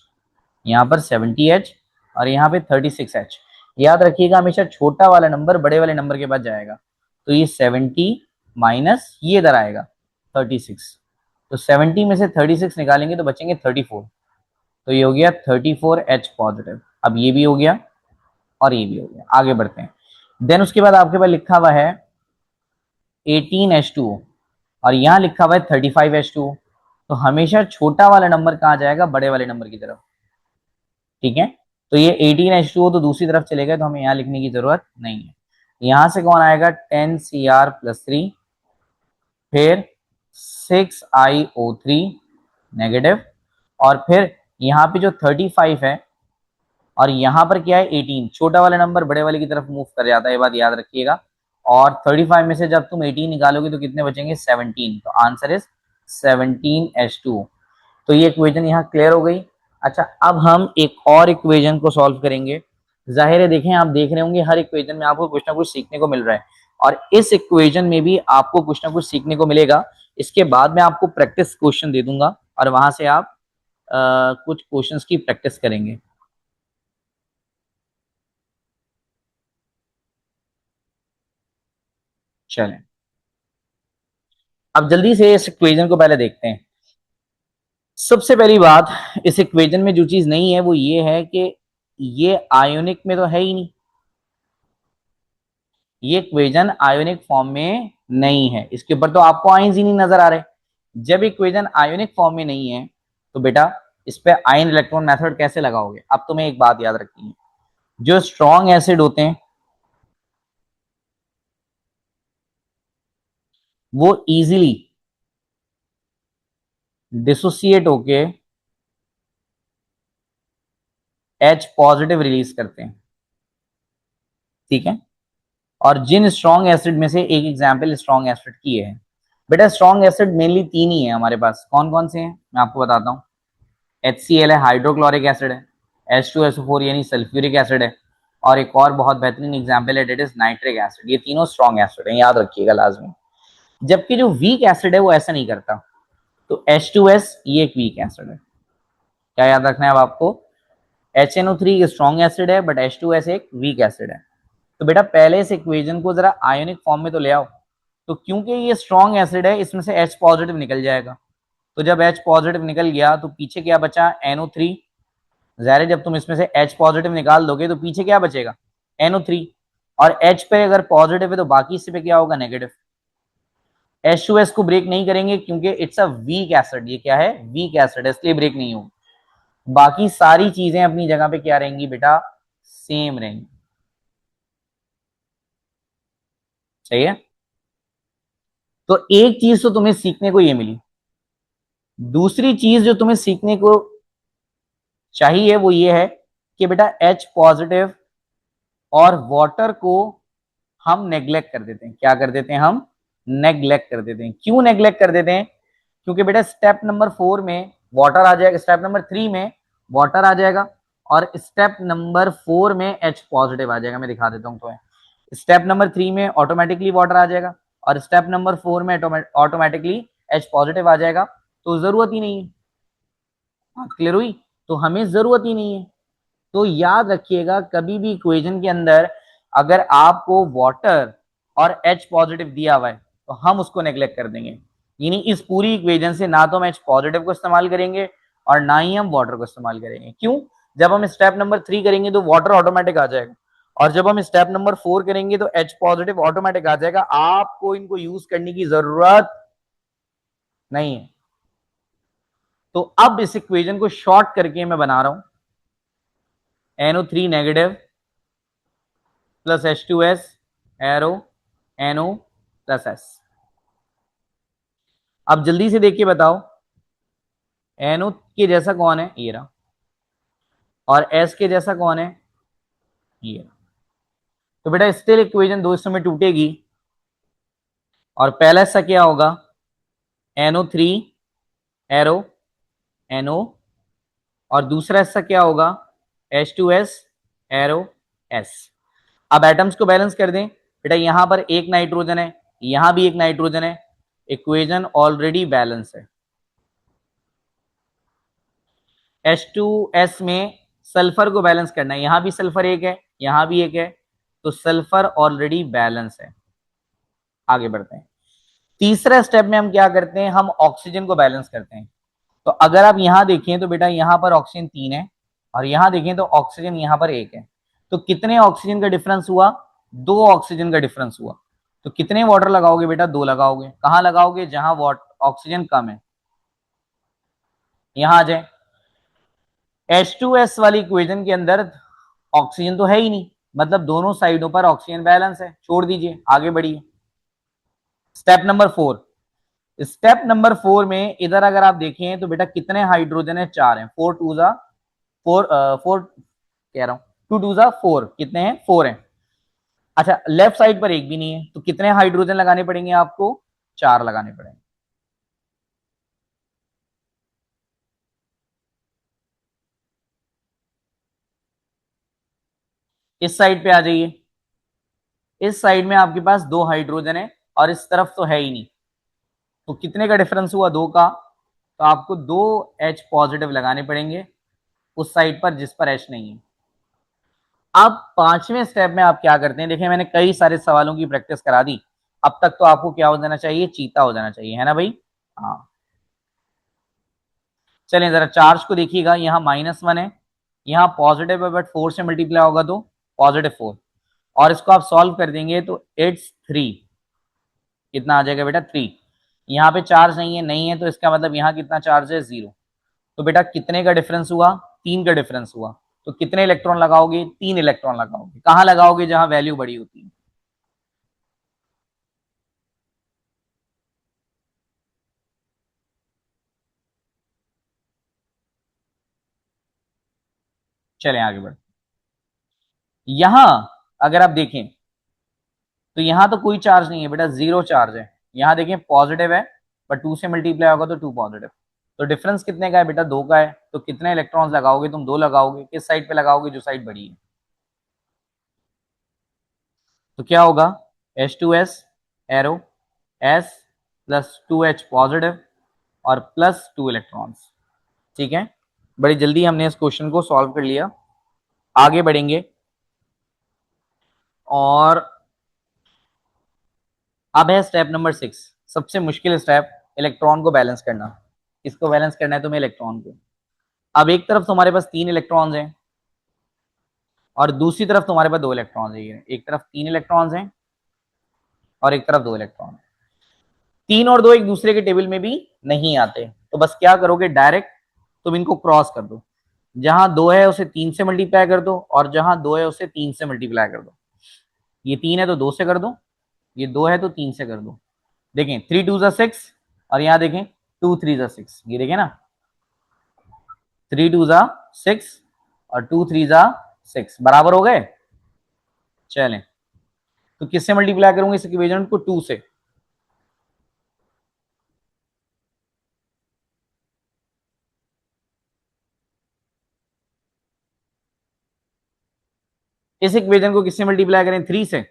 यहाँ पर 70H और यहाँ पे 36H। याद रखिएगा हमेशा छोटा वाला नंबर बड़े वाले नंबर के पास जाएगा। तो ये 70 माइनस ये इधर आएगा 36। तो 70 में से 36 निकालेंगे तो बचेंगे 34। तो ये हो गया 34H पॉजिटिव। अब ये भी हो गया और ये भी हो गया। आगे बढ़ते हैं। देन उसके बाद आपके पास लिखा हुआ है 18H2O और यहाँ लिखा हुआ है 35H2O। तो हमेशा छोटा वाला नंबर कहाँ जाएगा? बड़े वाले नंबर की तरफ। ठीक है, तो ये 18H2O तो दूसरी तरफ चले गए, तो हमें यहाँ लिखने की जरूरत नहीं है। यहां से कौन आएगा? 10Cr+3, फिर 6iO3 नेगेटिव, और फिर यहाँ पे जो 35 है और यहाँ पर क्या है 18, छोटा वाला नंबर बड़े वाले की तरफ मूव कर जाता है, ये बात याद रखिएगा। और 35 में से जब तुम 18 निकालोगे तो कितने बचेंगे? 17। तो आंसर इज 17H2। तो ये इक्वेशन यहाँ क्लियर हो गई। अच्छा अब हम एक और इक्वेशन को सॉल्व करेंगे। जाहिर है देखें, आप देख रहे होंगे हर इक्वेशन में आपको कुछ ना कुछ सीखने को मिल रहा है, और इस इक्वेशन में भी आपको कुछ ना कुछ सीखने को मिलेगा। इसके बाद मैं आपको प्रैक्टिस क्वेश्चन दे दूंगा और वहां से आप कुछ क्वेश्चंस की प्रैक्टिस करेंगे। चलें अब जल्दी से इस इक्वेशन को पहले देखते हैं। सबसे पहली बात, इस इक्वेशन में जो चीज नहीं है वो ये है कि ये आयोनिक में तो है ही नहीं। ये इक्वेशन आयोनिक फॉर्म में नहीं है, इसके ऊपर तो आपको आयन्स ही नहीं नजर आ रहे। जब इक्वेशन आयोनिक फॉर्म में नहीं है तो बेटा इस पे आयन इलेक्ट्रॉन मेथड कैसे लगाओगे? अब तुम्हें एक बात याद रखनी है, जो स्ट्रॉन्ग एसिड होते हैं वो इजीली डिसोसिएट होके H पॉजिटिव रिलीज करते हैं। ठीक है, और जिन स्ट्रॉन्ग एसिड में से एक एग्जाम्पल स्ट्रॉन्ग एसिड की है। बेटा स्ट्रॉन्ग एसिड मेनली तीन ही है हमारे पास। कौन कौन से हैं मैं आपको बताता हूँ। HCl है, हाइड्रोक्लोरिक एसिड है, H2SO4 यानी सल्फ्यूरिक एसिड है, और एक और बहुत बेहतरीन एग्जाम्पल है, डेट इज नाइट्रिक एसिड। ये तीनों स्ट्रॉन्ग एसिड है, याद रखिएगा लाजमी। जबकि जो वीक एसिड है वो ऐसा नहीं करता। तो H2S ये एक वीक एसिड है। क्या याद रखना है अब आपको? HNO3 स्ट्रॉन्ग एसिड है, बट H2S एक वीक एसिड है। तो बेटा पहले इस इक्वेशन को जरा आयोनिक फॉर्म में तो ले आओ। तो क्योंकि ये स्ट्रॉन्ग एसिड है, इसमें से H पॉजिटिव निकल जाएगा। तो जब H पॉजिटिव निकल गया तो पीछे क्या बचा? NO3। ज़ाहिर है जब तुम इसमें से H पॉजिटिव निकाल दोगे तो पीछे क्या बचेगा? NO3। और H पे अगर पॉजिटिव है तो बाकी से पे क्या होगा? नेगेटिव। H2S को ब्रेक नहीं करेंगे क्योंकि इट्स अ वीक एसिड। ये क्या है? वीक एसिड, इसलिए ब्रेक नहीं होगी। बाकी सारी चीजें अपनी जगह पे क्या रहेंगी बेटा? सेम रहेंगी। सही है। तो एक चीज तो तुम्हें सीखने को ये मिली। दूसरी चीज जो तुम्हें सीखने को चाहिए वो ये है कि बेटा H पॉजिटिव और वाटर को हम नेग्लेक्ट कर देते हैं। क्या कर देते हैं हम? नेग्लेक्ट कर देते हैं। क्यों नेग्लेक्ट कर देते हैं? क्योंकि बेटा स्टेप नंबर 4 में वाटर आ जाएगा, स्टेप नंबर 3 में वाटर आ जाएगा, और स्टेप नंबर 4 में H पॉजिटिव आ जाएगा। मैं दिखा देता हूं तुम्हें। स्टेप नंबर 3 में ऑटोमेटिकली वाटर आ जाएगा, और स्टेप नंबर 4 में ऑटोमेटिकली H पॉजिटिव आ जाएगा। तो जरूरत ही नहीं है। बात क्लियर हुई? तो हमें जरूरत ही नहीं है। तो याद रखिएगा, कभी भी इक्वेशन के अंदर अगर आपको वाटर और H पॉजिटिव दिया हुआ है तो हम उसको नेग्लेक्ट कर देंगे। यानी इस पूरी इक्वेशन से ना तो हम H पॉजिटिव को इस्तेमाल करेंगे और ना ही हम वाटर को इस्तेमाल करेंगे। क्यों? जब हम स्टेप नंबर 3 करेंगे तो वाटर ऑटोमेटिक आ जाएगा, और जब हम स्टेप नंबर 4 करेंगे तो H पॉजिटिव ऑटोमेटिक आ जाएगा। आपको इनको यूज करने की जरूरत नहीं है। तो अब इस इक्वेशन को शॉर्ट करके मैं बना रहा हूं, NO3 negative plus H2S arrow NO plus S। अब जल्दी से देख के बताओ, NO के जैसा कौन है? ये रहा। और S के जैसा कौन है? ये रहा। तो बेटा स्टिल इक्वेशन दो हिस्सों में टूटेगी, और पहला हिस्सा क्या होगा? NO3 एरो NO, और दूसरा हिस्सा क्या होगा? H2S arrow S। अब एटम्स को बैलेंस कर दें। बेटा यहां पर एक नाइट्रोजन है, यहां भी एक नाइट्रोजन है, इक्वेशन ऑलरेडी बैलेंस है। H2S में सल्फर को बैलेंस करना है, यहां भी सल्फर एक है, यहां भी एक है, तो सल्फर ऑलरेडी बैलेंस है। आगे बढ़ते हैं। तीसरा स्टेप में हम क्या करते हैं? हम ऑक्सीजन को बैलेंस करते हैं। तो अगर आप यहां देखें तो बेटा यहां पर ऑक्सीजन 3 है, और यहां देखें तो ऑक्सीजन यहां पर 1 है। तो कितने ऑक्सीजन का डिफरेंस हुआ? 2 ऑक्सीजन का डिफरेंस हुआ। तो कितने वाटर लगाओगे बेटा? 2 लगाओगे। कहां लगाओगे? जहां ऑक्सीजन कम है। यहां आ जाए। H2S वाली इक्वेशन के अंदर ऑक्सीजन तो है ही नहीं, मतलब दोनों साइडों पर ऑक्सीजन बैलेंस है। छोड़ दीजिए, आगे बढ़िए। Step number 4। स्टेप नंबर 4 में इधर अगर आप देखें तो बेटा कितने हाइड्रोजन है? 4 है। 4 टू जा 4, 4 कह रहा हूं, 2 टू जा 4। कितने हैं? 4 हैं। अच्छा, लेफ्ट साइड पर एक भी नहीं है, तो कितने हाइड्रोजन लगाने पड़ेंगे आपको? 4 लगाने पड़ेंगे। इस साइड पे आ जाइए। इस साइड में आपके पास 2 हाइड्रोजन है, और इस तरफ तो है ही नहीं। तो कितने का डिफरेंस हुआ? 2 का। तो आपको 2 H पॉजिटिव लगाने पड़ेंगे उस साइड पर जिस पर H नहीं है। अब पांचवें स्टेप में आप क्या करते हैं? देखिए मैंने कई सारे सवालों की प्रैक्टिस करा दी। अब तक तो आपको क्या हो जाना चाहिए? चीता हो जाना चाहिए, है ना भाई? हाँ। चलें जरा चार्ज को देखिएगा। यहाँ -1 है, यहाँ पॉजिटिव है, बट 4 से मल्टीप्लाई होगा तो +4। और इसको आप सॉल्व कर देंगे तो इट्स 3। कितना आ जाएगा बेटा? 3। यहाँ पे चार्ज नहीं है, नहीं है, तो इसका मतलब यहाँ कितना चार्ज है? 0। तो बेटा कितने का डिफरेंस हुआ? 3 का डिफरेंस हुआ। तो कितने इलेक्ट्रॉन लगाओगे? 3 इलेक्ट्रॉन लगाओगे। कहाँ लगाओगे? जहां वैल्यू बड़ी होती है। चलें आगे बढ़। यहां अगर आप देखें तो यहां तो कोई चार्ज नहीं है बेटा, 0 चार्ज है। यहां देखें पॉजिटिव है, पर 2 से मल्टीप्लाई होगा तो 2 पॉजिटिव। तो डिफरेंस कितने का है बेटा? 2 का है। तो कितने इलेक्ट्रॉन्स लगाओगे तुम? 2 लगाओगे। किस साइड पे लगाओगे? जो साइड बड़ी है। तो क्या होगा, H2S arrow S plus 2H positive और प्लस 2 इलेक्ट्रॉन्स। ठीक है, बड़ी जल्दी हमने इस क्वेश्चन को सॉल्व कर लिया। आगे बढ़ेंगे और अब है स्टेप नंबर 6, सबसे मुश्किल स्टेप, इलेक्ट्रॉन को बैलेंस करना। इसको बैलेंस करना है तुम्हें, इलेक्ट्रॉन को। अब एक तरफ तुम्हारे पास 3 इलेक्ट्रॉन्स हैं और दूसरी तरफ तुम्हारे पास 2 इलेक्ट्रॉन्स हैं। एक तरफ 3 इलेक्ट्रॉन्स हैं और एक तरफ 2 इलेक्ट्रॉन। 3 और 2 एक दूसरे के टेबल में भी नहीं आते, तो बस क्या करोगे, डायरेक्ट तुम इनको क्रॉस कर दो। जहां 2 है उसे 3 से मल्टीप्लाई कर दो और जहां 2 है उसे 3 से मल्टीप्लाई कर दो। ये 3 है तो 2 से कर दो, ये 2 है तो 3 से कर दो। देखें 3 2 जा 6 और यहां देखें 2 3 जा 6, ये देखें ना, 3 2 जा 6 और 2 3 जा 6 बराबर हो गए। चलें, तो किससे मल्टीप्लाई करूंगा इस इक्वेशन को, 2 से। इस इक्वेशन को किससे मल्टीप्लाई करें, 3 से।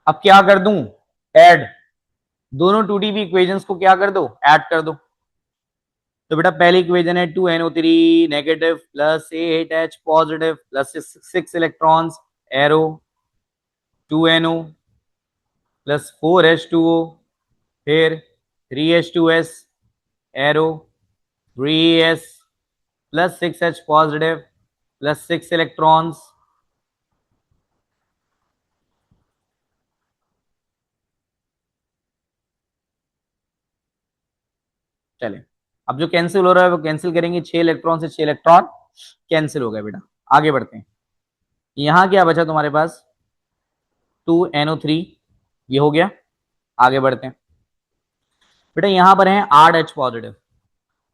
अब क्या कर दूं, ऐड, दोनों 2D इक्वेशंस को क्या कर दो, ऐड कर दो। तो बेटा पहली इक्वेशन है 2NO3 negative plus 8H positive plus 6 electrons arrow, 2NO plus 4H2O, फिर 3H2S arrow, 3S plus 6H positive plus 6 electrons. चले, अब जो कैंसिल हो रहा है वो कैंसिल करेंगे, 6 इलेक्ट्रॉन से 6 इलेक्ट्रॉन कैंसिल हो गए बेटा। आगे बढ़ते हैं, यहां क्या बचा तुम्हारे पास, 2NO3, ये हो गया। आगे बढ़ते हैं बेटा, यहां पर है 8H पॉजिटिव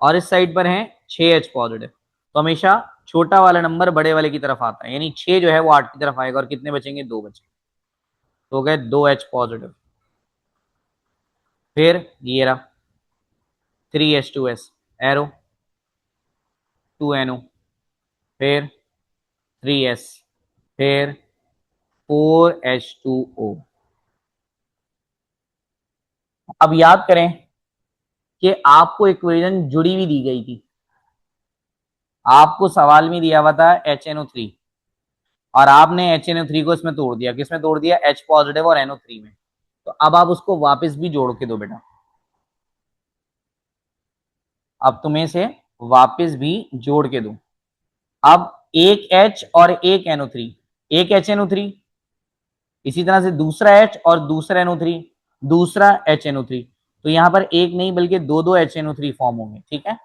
और इस साइड पर है 6H पॉजिटिव। तो हमेशा छोटा वाला नंबर बड़े वाले की तरफ आता है, यानी 6 जो है वो 8 की तरफ आएगा और कितने बचेंगे, 2 बचेंगे। तो हो गए 2H पॉजिटिव। फिर ये रहा 3H2S एरो, 2NO, फिर 3S, फिर 4H2O। अब याद करें कि आपको इक्वेशन जुड़ी हुई दी गई थी, आपको सवाल में दिया हुआ था HNO3 और आपने HNO3 को इसमें तोड़ दिया, किसमें तोड़ दिया, H पॉजिटिव और NO3 में। तो अब आप उसको वापस भी जोड़ के दो बेटा, अब तुम्हें से वापस भी जोड़ के दो। अब एक H और एक NO3, एक HNO3, इसी तरह से दूसरा H और दूसरा NO3, दूसरा HNO3। तो यहां पर एक नहीं बल्कि दो दो HNO3 फॉर्म होंगे, ठीक है।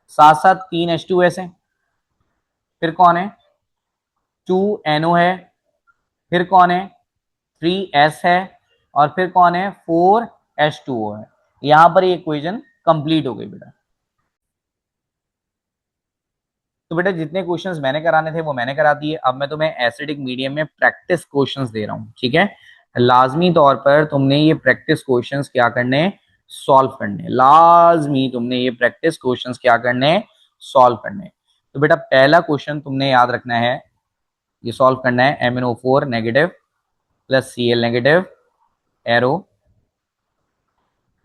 साथ साथ 3 H2S है, फिर कौन है, 2NO है, फिर कौन है, 3S है और फिर कौन है, 4H2O है। यहां पर ये इक्वेशन कंप्लीट हो गई बेटा। तो बेटा जितने क्वेश्चंस मैंने कराने थे वो मैंने करा दिए। अब मैं तुम्हें एसिडिक मीडियम में प्रैक्टिस क्वेश्चंस दे रहा हूँ, ठीक है। लाजमी तौर पर तुमने ये प्रैक्टिस क्वेश्चंस क्या करने, सॉल्व करने, लाजमी तुमने ये प्रैक्टिस क्वेश्चंस क्या करने, सॉल्व करने। तो बेटा पहला क्वेश्चन तुमने याद रखना है, ये सॉल्व करना है, MnO4 negative plus Cl negative arrow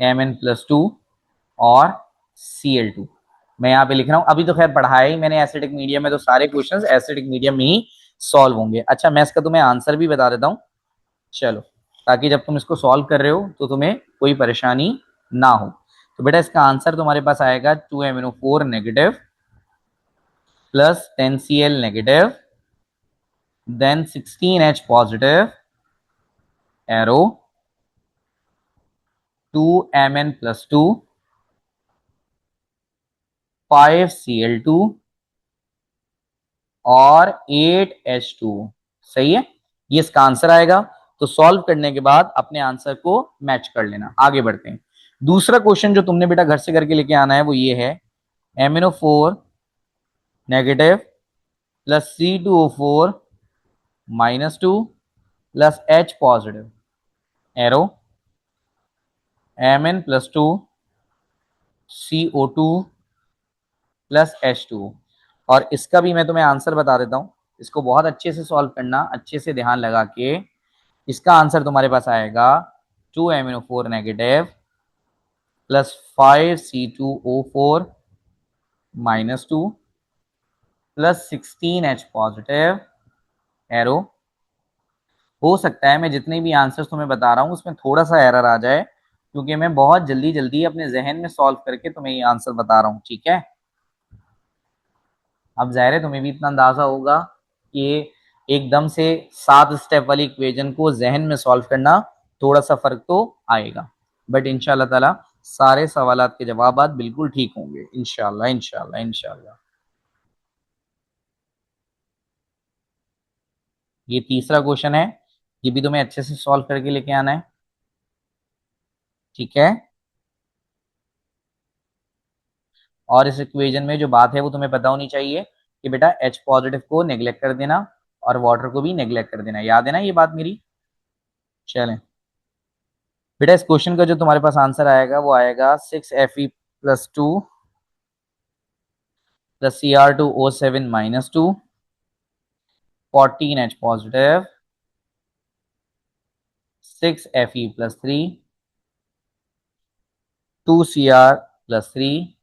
Mn+2 और Cl2। मैं यहाँ पे लिख रहा हूं, अभी तो खैर पढ़ाया ही मैंने एसिडिक मीडियम में, तो सारे क्वेश्चंस एसिडिक मीडियम में ही सॉल्व होंगे। अच्छा मैं इसका तुम्हें आंसर भी बता देता हूँ, चलो, ताकि जब तुम इसको सॉल्व कर रहे हो तो तुम्हें कोई परेशानी ना हो। तो बेटा इसका आंसर तुम्हारे पास आएगा 2MnO4 negative plus 10Cl negative then 16H positive arrow 2Mn+2 5Cl2 और 8H2। सही है, ये इसका आंसर आएगा। तो सॉल्व करने के बाद अपने आंसर को मैच कर लेना। आगे बढ़ते हैं, दूसरा क्वेश्चन जो तुमने बेटा घर से करके लेके आना है वो ये है, MnO4 negative plus C2O4 -2 plus H positive arrow Mn+2 CO2 plus H2। और इसका भी मैं तुम्हें आंसर बता देता हूँ, इसको बहुत अच्छे से सॉल्व करना, अच्छे से ध्यान लगा के। इसका आंसर तुम्हारे पास आएगा 2MnO4 negative plus 5C2O4 -2 plus 16H positive arrow. हो सकता है मैं जितने भी आंसर्स तुम्हें बता रहा हूँ उसमें थोड़ा सा एरर आ जाए, क्योंकि मैं बहुत जल्दी जल्दी अपने जहन में सॉल्व करके तुम्हें ये आंसर बता रहा हूँ, ठीक है। अब जाहिर है तुम्हें भी इतना अंदाजा होगा कि एकदम से 7 स्टेप वाली इक्वेशन को जहन में सॉल्व करना थोड़ा सा फर्क तो आएगा, बट इंशाल्लाह ताला सारे सवालात के जवाब बिल्कुल ठीक होंगे, इंशाल्लाह इंशाल्लाह इंशाल्लाह। ये तीसरा क्वेश्चन है, ये भी तुम्हें अच्छे से सॉल्व करके लेके आना है, ठीक है। और इस इक्वेशन में जो बात है वो तुम्हें पता होनी चाहिए कि बेटा H पॉजिटिव को नेग्लेक्ट कर देना और वाटर को भी नेग्लेक्ट कर देना, याद है ना ये बात मेरी। चलें बेटा, इस क्वेश्चन का जो तुम्हारे पास आंसर आएगा वो आएगा 6Fe+2 plus Cr2O7 -2 14H positive 6Fe+3 2Cr+3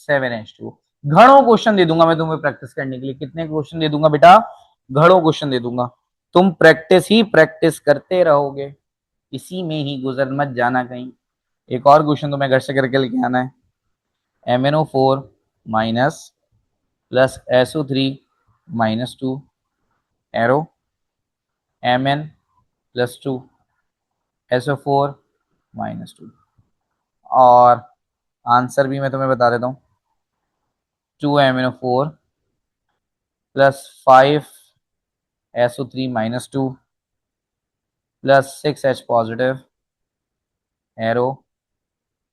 7H2। घणों क्वेश्चन दे दूंगा मैं तुम्हें प्रैक्टिस करने के लिए। कितने क्वेश्चन दे दूंगा बेटा? घणों क्वेश्चन दे दूंगा। तुम प्रैक्टिस ही प्रैक्टिस करते रहोगे, इसी में ही गुजर मत जाना कहीं। एक और क्वेश्चन तुम्हें घर से करके लेके आना है। MnO4 minus plus SO3 -2 arrow Mn+2 SO4 -2। और आंसर भी मैं तुम्हें बता देता हूँ, 2MnO4 plus 5SO3 -2 plus 6H positive arrow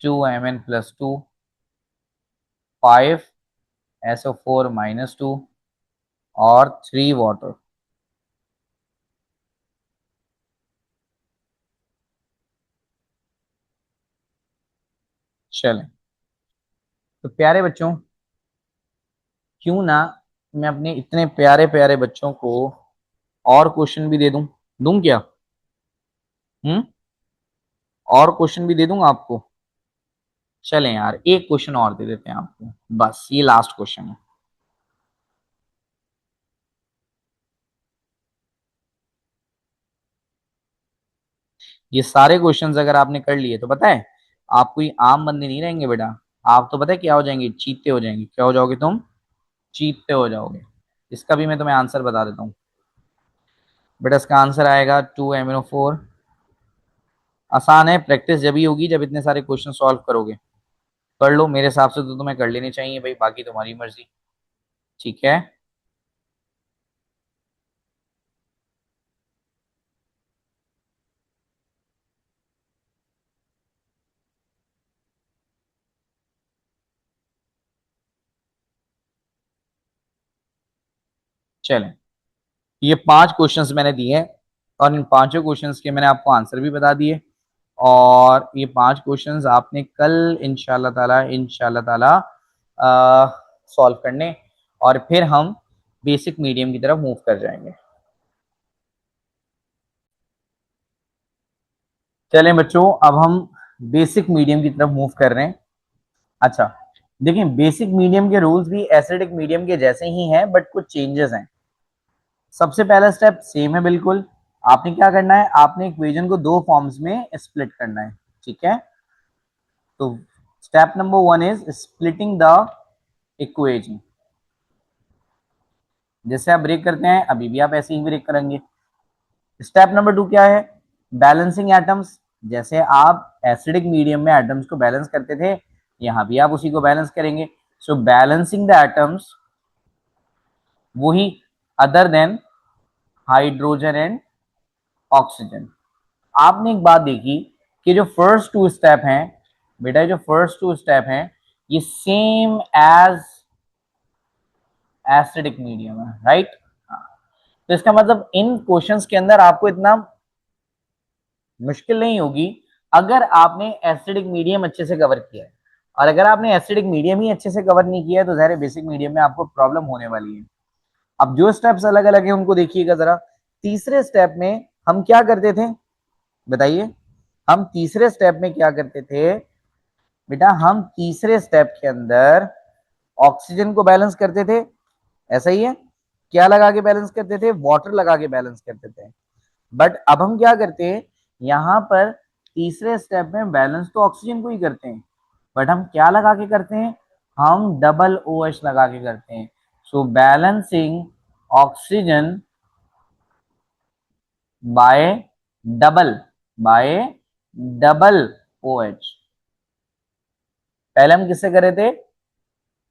2Mn+2 5SO4 -2 और 3 वाटर। चलें तो प्यारे बच्चों, क्यों ना मैं अपने इतने प्यारे प्यारे बच्चों को और क्वेश्चन भी दे दूं। दूं क्या? और क्वेश्चन भी दे दूंगा आपको। चलें यार, एक क्वेश्चन और दे देते हैं आपको, बस ये लास्ट क्वेश्चन है। ये सारे क्वेश्चंस अगर आपने कर लिए तो पता है आप कोई आम बंदे नहीं रहेंगे बेटा। आप तो पता है क्या हो जाएंगे? चीते हो जाएंगे। क्या हो जाओगे तुम? चीते हो जाओगे। इसका भी मैं तुम्हें आंसर बता देता हूँ बेटा। इसका आंसर आएगा 2MnO4। आसान है, प्रैक्टिस जब ही होगी जब इतने सारे क्वेश्चन सॉल्व करोगे। कर लो, मेरे हिसाब से तो तुम्हें कर लेनी चाहिए भाई, बाकी तुम्हारी मर्जी, ठीक है। चलें, ये 5 क्वेश्चंस मैंने दिए हैं और इन पांचों क्वेश्चंस के मैंने आपको आंसर भी बता दिए। और ये 5 क्वेश्चंस आपने कल इंशाल्लाह ताला सॉल्व करने, और फिर हम बेसिक मीडियम की तरफ मूव कर जाएंगे। चलें बच्चों, अब हम बेसिक मीडियम की तरफ मूव कर रहे हैं। अच्छा, देखिए बेसिक मीडियम के रूल्स भी एसिडिक मीडियम के जैसे ही हैं, बट कुछ चेंजेस हैं। सबसे पहला स्टेप सेम है बिल्कुल। आपने क्या करना है? आपने इक्वेशन को दो फॉर्म्स में स्प्लिट करना है, ठीक है। तो step number 1 is splitting the equation. जैसे आप ब्रेक करते हैं, अभी भी आप ऐसे ही ब्रेक करेंगे। स्टेप नंबर 2 क्या है? Balancing atoms. जैसे आप एसिडिक मीडियम में एटम्स को बैलेंस करते थे, यहां भी आप उसी को बैलेंस करेंगे। सो बैलेंसिंग द एटम्स, वही other than hydrogen and oxygen. आपने एक बात देखी कि जो फर्स्ट टू स्टेप हैं बेटा, जो फर्स्ट टू स्टेप हैं ये सेम एज एसिडिक मीडियम है, राइट। तो इसका मतलब इन क्वेश्चंस के अंदर आपको इतना मुश्किल नहीं होगी अगर आपने एसिडिक मीडियम अच्छे से कवर किया है। और अगर आपने एसिडिक मीडियम ही अच्छे से कवर नहीं किया है तो ज़ाहिर है बेसिक मीडियम में आपको प्रॉब्लम होने वाली है। अब जो स्टेप्स अलग अलग है उनको देखिएगा जरा। तीसरे स्टेप में हम क्या करते थे, बताइए। हम तीसरे स्टेप में क्या करते थे बेटा, हम तीसरे स्टेप के अंदर ऑक्सीजन को बैलेंस करते थे, ऐसा ही है। क्या लगा के बैलेंस करते थे, वाटर लगा के बैलेंस करते थे। बट अब हम क्या करते हैं, यहां पर तीसरे स्टेप में बैलेंस तो ऑक्सीजन को ही करते हैं, बट हम क्या लगा के करते हैं, हम डबल ओ एच लगा के करते हैं। So balancing oxygen by double by double O H. पहले हम किससे कर रहे थे,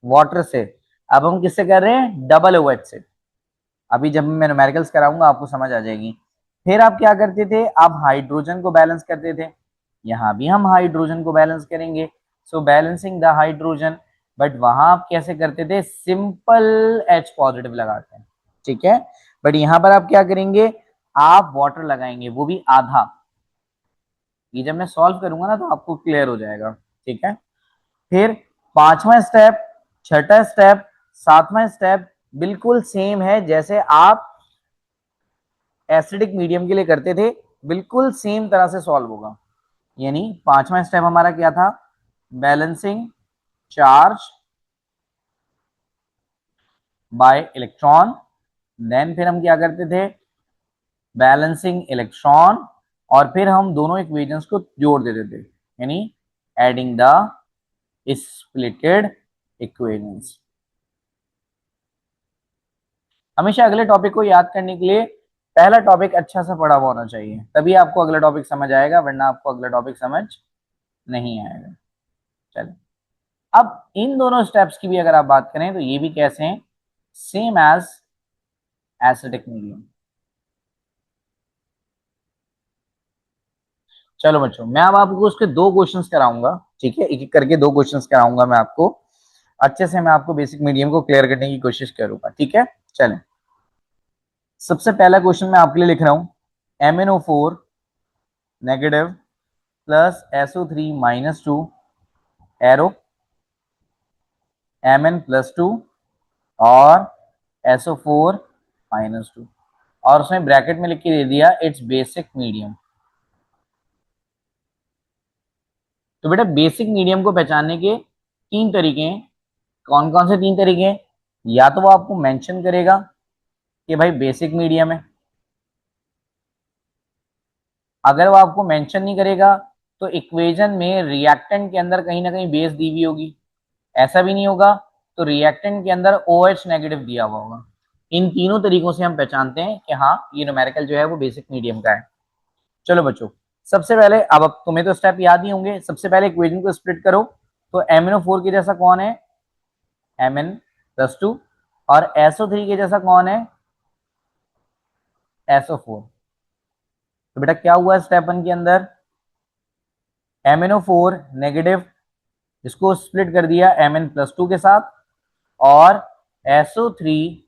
वाटर से, अब हम किससे कर रहे हैं, डबल ओ एच से। अभी जब मैं न्यूमेरिकल्स कराऊंगा आपको समझ आ जाएगी। फिर आप क्या करते थे, आप हाइड्रोजन को बैलेंस करते थे, यहां भी हम हाइड्रोजन को बैलेंस करेंगे। सो बैलेंसिंग द हाइड्रोजन, बट वहां आप कैसे करते थे, सिंपल एच पॉजिटिव लगाते हैं, ठीक है। बट यहां पर आप क्या करेंगे, आप वाटर लगाएंगे, वो भी आधा। ये जब मैं सॉल्व करूंगा ना तो आपको क्लियर हो जाएगा, ठीक है। फिर पांचवा स्टेप, छठा स्टेप, सातवां स्टेप बिल्कुल सेम है जैसे आप एसिडिक मीडियम के लिए करते थे, बिल्कुल सेम तरह से सॉल्व होगा। यानी पांचवा स्टेप हमारा क्या था, balancing charge by electron. Then फिर हम क्या करते थे, बैलेंसिंग इलेक्ट्रॉन, और फिर हम दोनों इक्वेशंस को जोड़ देते थे, यानी एडिंग द स्प्लिटेड इक्वेशंस। हमेशा अगले टॉपिक को याद करने के लिए पहला टॉपिक अच्छा सा पढ़ा हुआ होना चाहिए, तभी आपको अगला टॉपिक समझ आएगा, वरना आपको अगला टॉपिक समझ नहीं आएगा। चलिए, अब इन दोनों स्टेप्स की भी अगर आप बात करें तो ये भी कैसे हैं, सेम एज एसिडिक मीडियम। चलो बच्चों, मैं अब आपको उसके दो क्वेश्चंस कराऊंगा, ठीक है, एक एक करके दो क्वेश्चंस कराऊंगा मैं आपको। अच्छे से मैं आपको बेसिक मीडियम को क्लियर करने की कोशिश करूंगा, ठीक है। चलें, सबसे पहला क्वेश्चन मैं आपके लिए लिख रहा हूं, MnO4 negative plus SO3 minus 2 arrow Mn+2 और SO4 -2, और उसमें ब्रैकेट में लिख के दे दिया इट्स बेसिक मीडियम। तो बेटा बेसिक मीडियम को पहचानने के तीन तरीके हैं। कौन कौन से तीन तरीके हैं, या तो वो आपको मेंशन करेगा कि भाई बेसिक मीडियम है, अगर वो आपको मेंशन नहीं करेगा तो इक्वेशन में रिएक्टेंट के अंदर कहीं ना कहीं बेस दी हुई होगी, ऐसा भी नहीं होगा तो रिएक्टेंट के अंदर OH नेगेटिव दिया हुआ होगा। इन तीनों तरीकों से हम पहचानते हैं कि हाँ ये न्यूमेरिकल जो है वो बेसिक मीडियम का है। चलो बच्चों, सबसे पहले अब तुम्हें तो स्टेप याद ही होंगे, सबसे पहले इक्वेशन को स्प्लिट करो। तो MnO4 के जैसा कौन है, Mn+2, और SO3 के जैसा कौन है, SO4। तो बेटा क्या हुआ स्टेप 1 के अंदर, MnO4 नेगेटिव, इसको स्प्लिट कर दिया Mn+2 के साथ, और SO3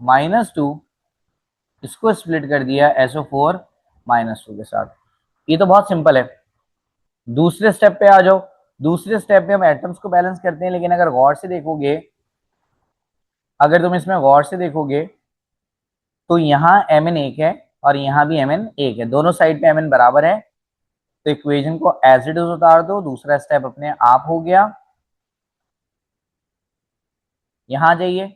-2 इसको स्प्लिट कर दिया SO4 -2 के साथ। ये तो बहुत सिंपल है। दूसरे स्टेप पे आ जाओ। दूसरे स्टेप पे हम एटम्स को बैलेंस करते हैं, लेकिन अगर गौर से देखोगे, अगर तुम इसमें गौर से देखोगे तो यहाँ Mn एक है और यहाँ भी Mn एक है, दोनों साइड पे Mn बराबर है। तो इक्वेशन को एज इट इज उतार दो, दूसरा स्टेप अपने आप हो गया। यहाँ जाइए,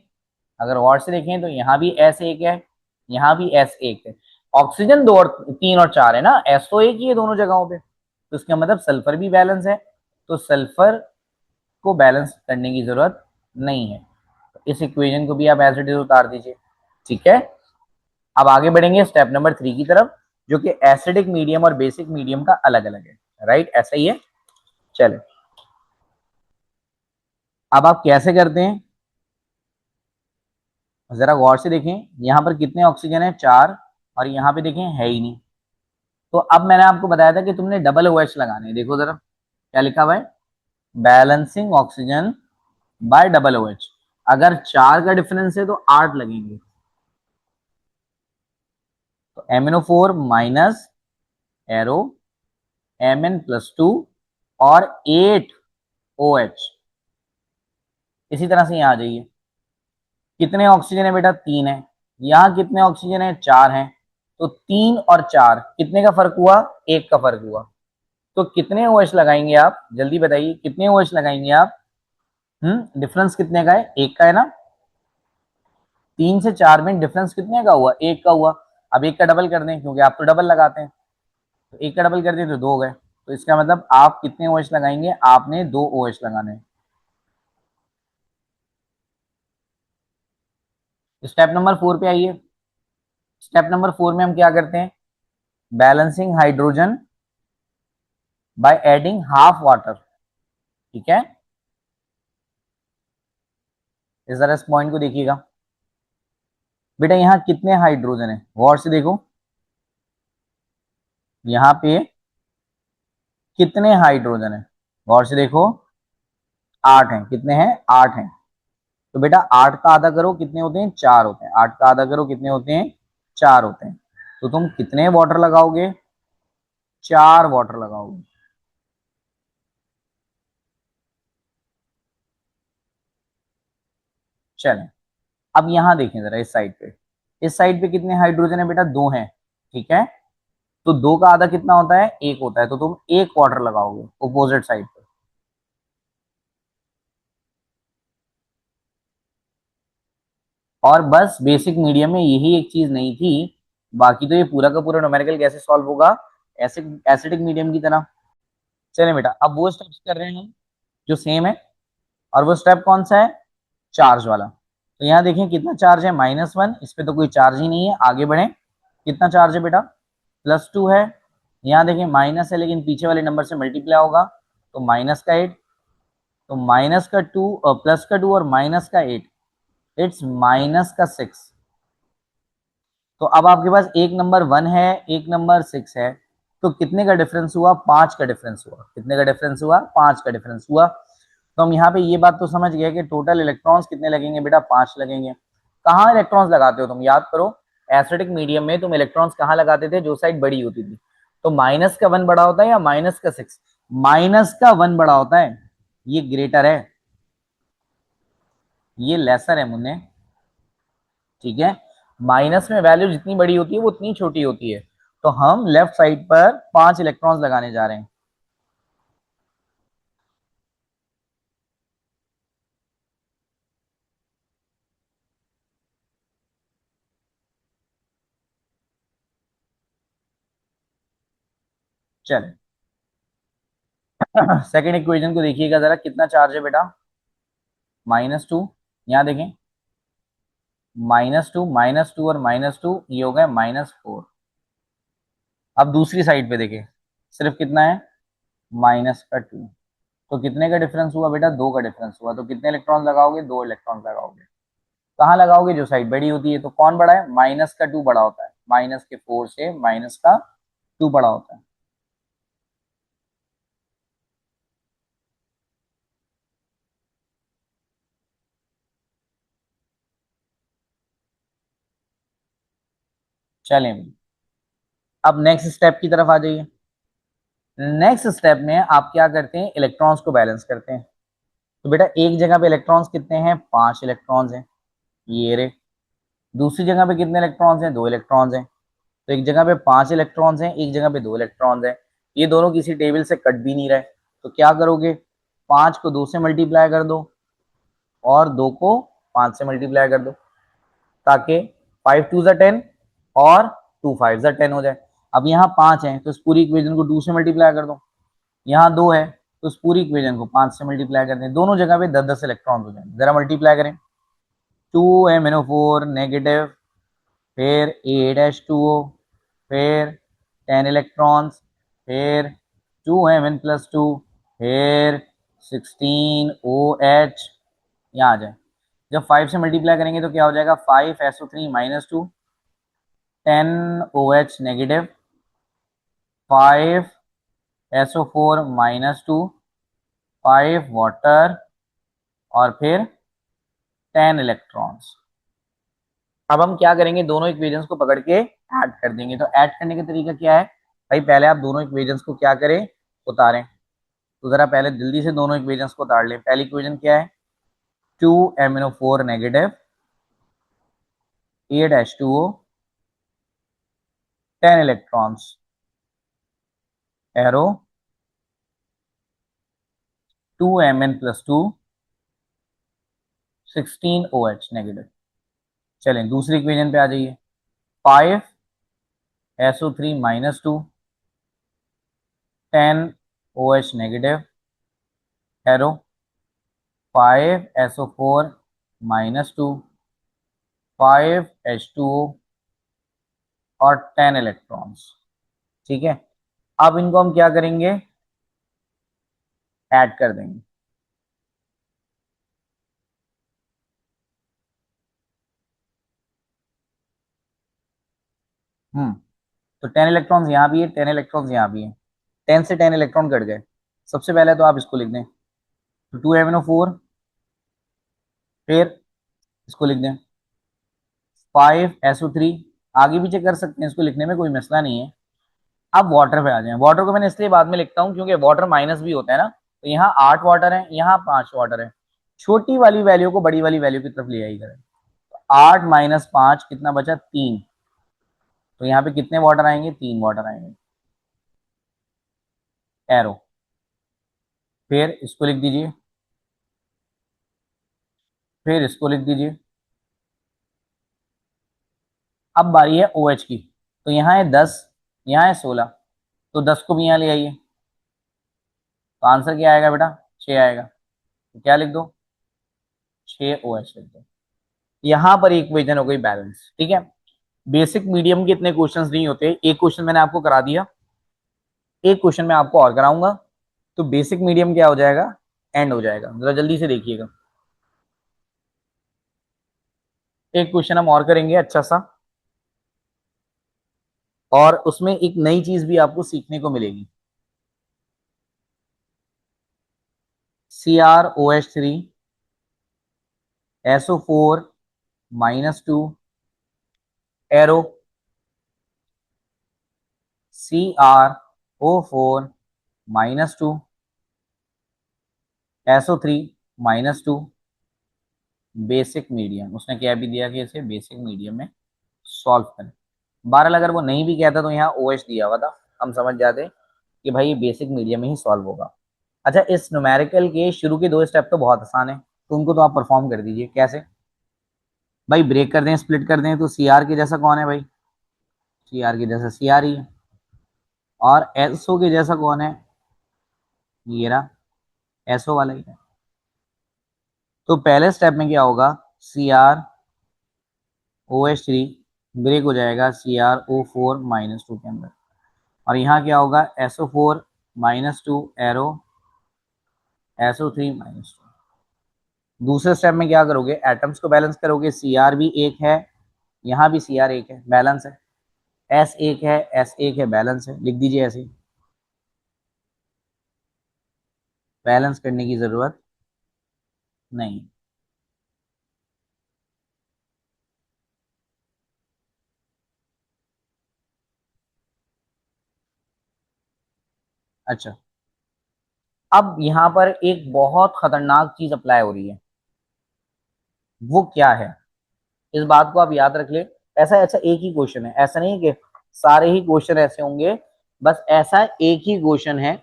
अगर गौर से देखें तो यहाँ भी S एक है, यहाँ भी S एक है। ऑक्सीजन 2 और 3 और 4 है ना, S तो एक ही है दोनों जगहों पे, तो इसका मतलब सल्फर भी बैलेंस है। तो सल्फर को बैलेंस करने की जरूरत नहीं है, तो इस इक्वेशन को भी आप एज इट इज उतार दीजिए, ठीक है। अब आगे बढ़ेंगे स्टेप नंबर 3 की तरफ, जो कि एसिडिक मीडियम और बेसिक मीडियम का अलग अलग है, राइट, ऐसा ही है। चले, अब आप कैसे करते हैं जरा गौर से देखें, यहां पर कितने ऑक्सीजन है, 4, और यहाँ पे देखें है ही नहीं। तो अब मैंने आपको बताया था कि तुमने डबल OH लगाने, देखो जरा क्या लिखा हुआ है, balancing oxygen by double OH। अगर 4 का डिफरेंस है तो 8 लगेंगे। तो MnO4 माइनस एरो Mn+2 और 8 OH। इसी तरह से यहाँ आ जाइए, कितने ऑक्सीजन है बेटा? 3 है। यहाँ कितने ऑक्सीजन है? 4 हैं। तो 3 और 4 कितने का फर्क हुआ? 1 का फर्क हुआ। तो कितने OH लगाएंगे आप? जल्दी बताइए, कितने OH लगाएंगे आप? डिफरेंस कितने का है? 1 का है ना। 3 से 4 में डिफरेंस कितने का हुआ? 1 का हुआ। अब 1 का डबल कर दें, क्योंकि आप तो डबल लगाते हैं। तो 1 का डबल कर दें तो 2 हो गए। तो इसका मतलब आप कितने OH लगाएंगे? आपने 2 OH लगाने हैं। स्टेप नंबर 4 पे आइए। स्टेप नंबर 4 में हम क्या करते हैं? Balancing hydrogen by adding half water. ठीक है, इस तरह इस पॉइंट को देखिएगा। बेटा यहाँ कितने हाइड्रोजन है? गौर से देखो, यहाँ पे कितने हाइड्रोजन है? गौर से देखो, 8 हैं। कितने हैं? 8 हैं। तो बेटा 8 का आधा करो, कितने होते हैं? 4 होते हैं। 8 का आधा करो, कितने होते हैं? 4 होते हैं। तो तुम कितने वाटर लगाओगे? 4 वाटर लगाओगे। चलें, अब यहां देखें जरा इस साइड पे। इस साइड पे कितने हाइड्रोजन है बेटा? 2 हैं। ठीक है, तो 2 का आधा कितना होता है? 1 होता है। तो तुम 1 वाटर लगाओगे अपोजिट साइड पे। और बस बेसिक मीडियम में यही एक चीज नहीं थी, बाकी तो ये पूरा का पूरा न्यूमेरिकल कैसे सॉल्व होगा? एसिडिक मीडियम की तरह। चलें बेटा, अब वो स्टेप्स कर रहे हैं हम जो सेम है। और वो स्टेप कौन सा है? चार्ज वाला। तो यहाँ देखें कितना चार्ज है? -1। इस पे तो कोई चार्ज ही नहीं है। आगे बढ़े, कितना चार्ज है बेटा? +2 है। यहाँ देखें माइनस है, लेकिन पीछे वाले नंबर से मल्टीप्लाई होगा, तो -8। तो -2 और +2 और -8, इट्स -6। तो अब आपके पास एक नंबर 1 है, एक नंबर 6 है। तो कितने का डिफरेंस हुआ? 5 का डिफरेंस हुआ। कितने का डिफरेंस हुआ? 5 का डिफरेंस हुआ। तो हम यहाँ पे ये बात तो समझ गए कि टोटल इलेक्ट्रॉन्स कितने लगेंगे बेटा? 5 लगेंगे। कहाँ इलेक्ट्रॉन्स लगाते हो तुम? याद करो, एसिडिक मीडियम में तुम इलेक्ट्रॉन्स कहाँ लगाते थे? जो साइड बड़ी होती थी। तो -1 बड़ा होता है या -6? -1 बड़ा होता है। ये ग्रेटर है, ये लेसर है मुन्ने। ठीक है, माइनस में वैल्यू जितनी बड़ी होती है वो उतनी छोटी होती है। तो हम लेफ्ट साइड पर 5 इलेक्ट्रॉन्स लगाने जा रहे हैं। चलें, सेकेंड इक्वेशन को देखिएगा जरा, कितना चार्ज है बेटा? -2। यहां देखें, -2 और -2 ये हो गए -4। अब दूसरी साइड पे देखें, सिर्फ कितना है? -2। तो कितने का डिफरेंस हुआ बेटा? 2 का डिफरेंस हुआ। तो कितने इलेक्ट्रॉन लगाओगे? 2 इलेक्ट्रॉन लगाओगे। कहाँ लगाओगे? जो साइड बड़ी होती है। तो कौन बड़ा है? -2 बड़ा होता है। -4 से -2 बड़ा होता है। चलें, अब नेक्स्ट स्टेप की तरफ आ जाइए। नेक्स्ट स्टेप में आप क्या करते हैं? इलेक्ट्रॉन्स को बैलेंस करते हैं। तो बेटा एक जगह पे इलेक्ट्रॉन्स कितने हैं? 5 इलेक्ट्रॉन्स हैं, ये रे। दूसरी जगह पे कितने इलेक्ट्रॉन्स हैं? 2 इलेक्ट्रॉन्स हैं। तो एक जगह पे 5 इलेक्ट्रॉन्स हैं, एक जगह पे 2 इलेक्ट्रॉन्स हैं। ये दोनों किसी टेबल से कट भी नहीं रहे। तो क्या करोगे? 5 को 2 से मल्टीप्लाई कर दो और 2 को 5 से मल्टीप्लाई कर दो, ताकि 5 2 10 और 2 5 10 हो जाए। अब यहाँ 5 है तो इस पूरी इक्वेशन को 2 से मल्टीप्लाई कर दो। यहाँ 2 है तो उस पूरी इक्वेशन को 5 से मल्टीप्लाई कर दें। दोनों जगह पे 10 10 इलेक्ट्रॉन हो जाए। जरा मल्टीप्लाई करें। 2MnO4 नेगेटिव, फिर 8H2O, फिर 10 इलेक्ट्रॉन्स, फिर 2Mn+2, फिर 16OH। यहाँ आ जाए। जब 5 से मल्टीप्लाई करेंगे तो क्या हो जाएगा? 5SO3 -2, 10OH negative, 5SO4 -2, 5 water, और फिर 10 इलेक्ट्रॉन्स। अब हम क्या करेंगे? दोनों इक्वेशंस को पकड़ के ऐड कर देंगे। तो ऐड करने का तरीका क्या है भाई? पहले आप दोनों इक्वेशंस को क्या करें? उतारें। तो जरा पहले जल्दी से दोनों इक्वेशंस को उतार लें। पहली इक्वेशन क्या है, 2MnO4 negative, 8H2O, 10 electrons, arrow 2Mn+2, 16OH negative. चलें दूसरी इक्वेशन पे आ जाइए, 5SO3-2, 10OH negative, arrow 5SO4-2, 5H2O और 10 इलेक्ट्रॉन्स। ठीक है, अब इनको हम क्या करेंगे, ऐड कर देंगे। तो 10 इलेक्ट्रॉन्स यहाँ भी है, 10 इलेक्ट्रॉन्स यहाँ भी है, 10 से 10 इलेक्ट्रॉन कट गए। सबसे पहले तो आप इसको लिख दें, तो 2MnO4, फिर इसको लिख दें 5SO3, आगे पीछे कर सकते हैं, इसको लिखने में कोई मसला नहीं है। अब वाटर पे आ जाएं। वाटर को मैंने इसलिए बाद में लिखता हूँ क्योंकि वाटर माइनस भी होता है ना, तो यहाँ 8 वाटर है, यहाँ 5 वाटर है। छोटी वाली वैल्यू को बड़ी वाली वैल्यू की तरफ ले आई करें। 8 - 5 कितना बचा, 3। तो यहाँ पे कितने वाटर आएंगे, 3 वाटर आएंगे। एरो, फिर इसको लिख दीजिए, फिर इसको लिख दीजिए। अब बारी है OH की, तो यहाँ है 10, यहाँ है 16, तो 10 को भी यहाँ ले आइए। तो आंसर क्या आएगा बेटा, 6 आएगा। तो क्या लिख दो, 6 OH लिख दो। यहाँ पर इक्वेशन हो गई बैलेंस। ठीक है, बेसिक मीडियम के इतने क्वेश्चंस नहीं होते। एक क्वेश्चन मैंने आपको करा दिया, एक क्वेश्चन मैं आपको और कराऊंगा, तो बेसिक मीडियम क्या हो जाएगा, एंड हो जाएगा। जरा जल्दी से देखिएगा, एक क्वेश्चन हम और करेंगे अच्छा सा, और उसमें एक नई चीज भी आपको सीखने को मिलेगी। CrOH3, SO4-2, arrow CrO4-2, SO3-2, basic medium. उसने क्या भी दिया कि इसे बेसिक मीडियम में सॉल्व करें। बहरहाल अगर वो नहीं भी कहता तो यहाँ OH दिया हुआ था, हम समझ जाते कि भाई ये बेसिक मीडियम में ही सॉल्व होगा। अच्छा, इस न्यूमेरिकल के शुरू के 2 स्टेप तो बहुत आसान है, तो उनको तो आप परफॉर्म कर दीजिए। कैसे भाई, ब्रेक कर दें, स्प्लिट कर दें, तो CR के जैसा कौन है भाई, CR के जैसा CR ही है। और SO के जैसा कौन है, ये रहा, SO वाला ही है। तो पहले स्टेप में क्या होगा, CrOH3 ब्रेक हो जाएगा CrO4-2 के अंदर, और यहाँ क्या होगा, SO4-2 एरो SO3-2। दूसरे स्टेप में क्या करोगे, एटम्स को बैलेंस करोगे। CR भी एक है, यहाँ भी CR एक है, बैलेंस है। S एक है, S एक है, बैलेंस है। लिख दीजिए ऐसे, बैलेंस करने की जरूरत नहीं। अच्छा, अब यहाँ पर एक बहुत खतरनाक चीज अप्लाई हो रही है, वो क्या है, इस बात को आप याद रख ले। ऐसा ऐसा एक ही क्वेश्चन है, ऐसा नहीं है कि सारे ही क्वेश्चन ऐसे होंगे, बस ऐसा एक ही क्वेश्चन है।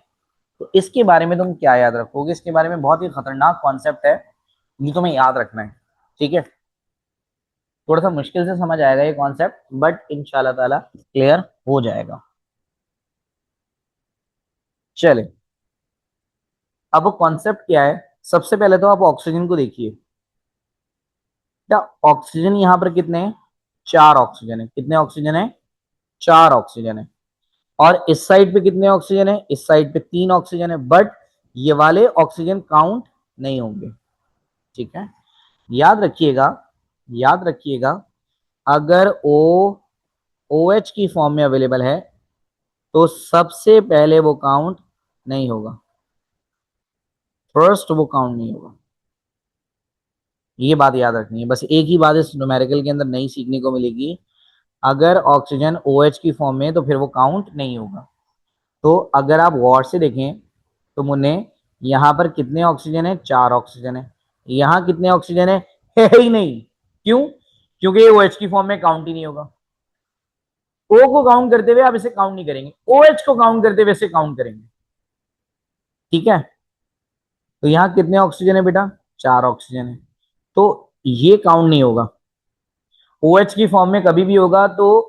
तो इसके बारे में तुम क्या याद रखोगे, इसके बारे में बहुत ही खतरनाक कॉन्सेप्ट है, जो तुम्हें याद रखना है। ठीक है, थोड़ा सा मुश्किल से समझ आएगा ये कॉन्सेप्ट, बट इंशाल्लाह ताला क्लियर हो जाएगा। चले, अब वो कॉन्सेप्ट क्या है, सबसे पहले तो आप ऑक्सीजन को देखिए। क्या ऑक्सीजन यहाँ पर कितने हैं, 4 ऑक्सीजन है। कितने ऑक्सीजन है, 4 ऑक्सीजन है। और इस साइड पे कितने ऑक्सीजन है, इस साइड पे 3 ऑक्सीजन है, बट ये वाले ऑक्सीजन काउंट नहीं होंगे। ठीक है, याद रखिएगा, याद रखिएगा, अगर OH की फॉर्म में अवेलेबल है तो सबसे पहले वो काउंट नहीं होगा, फर्स्ट वो काउंट नहीं होगा। ये बात याद रखनी है, बस एक ही बात इस न्यूमेरिकल के अंदर नई सीखने को मिलेगी, अगर ऑक्सीजन OH की फॉर्म में तो फिर वो काउंट नहीं होगा। तो अगर आप गौर से देखें, तो मुन्ने यहाँ पर कितने ऑक्सीजन है? 4 ऑक्सीजन है। यहाँ कितने ऑक्सीजन है ही नहीं। क्यों? क्योंकि ये OH की फॉर्म में काउंट ही नहीं होगा। O को काउंट करते हुए आप इसे काउंट नहीं करेंगे, OH को काउंट करते हुए इसे काउंट करेंगे। ठीक है, तो यहाँ कितने ऑक्सीजन है बेटा? 4 ऑक्सीजन है। तो ये काउंट नहीं होगा। OH की फॉर्म में कभी भी होगा तो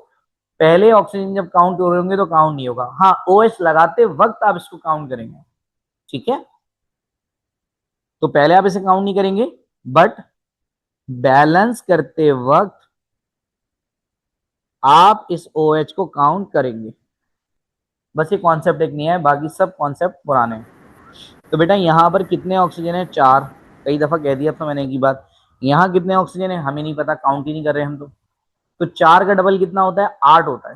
पहले ऑक्सीजन जब काउंट करोगे तो काउंट नहीं होगा। हाँ, OH लगाते वक्त आप इसको काउंट करेंगे। ठीक है, तो पहले आप इसे काउंट नहीं करेंगे, बट बैलेंस करते वक्त आप इस OH को काउंट करेंगे। बस ये कॉन्सेप्ट एक नहीं है, बाकी सब कॉन्सेप्ट पुराने हैं। तो बेटा यहाँ पर कितने ऑक्सीजन है? 4। कई दफा कह दिया था मैंने एक ही बात। यहाँ कितने ऑक्सीजन है हमें नहीं पता, काउंट ही नहीं कर रहे हम तो 4 का डबल कितना होता है? 8 होता है।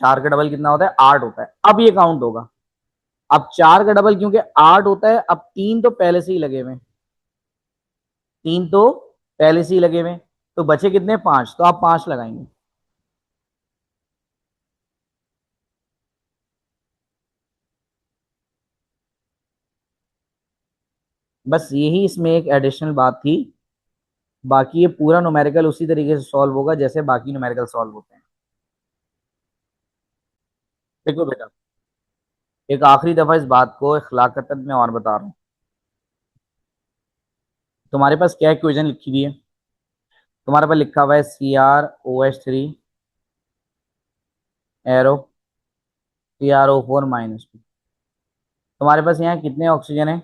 4 का डबल कितना होता है? 8 होता है। अब ये काउंट होगा। अब 4 का डबल क्योंकि 8 होता है, अब 3 तो पहले से ही लगे हुए, 3 तो पहले से ही लगे हुए, तो बचे कितने? 5। तो आप 5 लगाएंगे। बस यही इसमें एक एडिशनल बात थी। बाकी ये पूरा न्यूमेरिकल उसी तरीके से सॉल्व होगा जैसे बाकी न्यूमेरिकल सॉल्व होते हैं। देखो बेटा, एक आखिरी दफा इस बात को इखलाकतन में और बता रहा हूँ। तुम्हारे पास क्या इक्वेशन लिखी हुई है? तुम्हारे पास लिखा हुआ है CrOH3 एरो CrO4 - 2। तुम्हारे पास यहाँ कितने ऑक्सीजन है?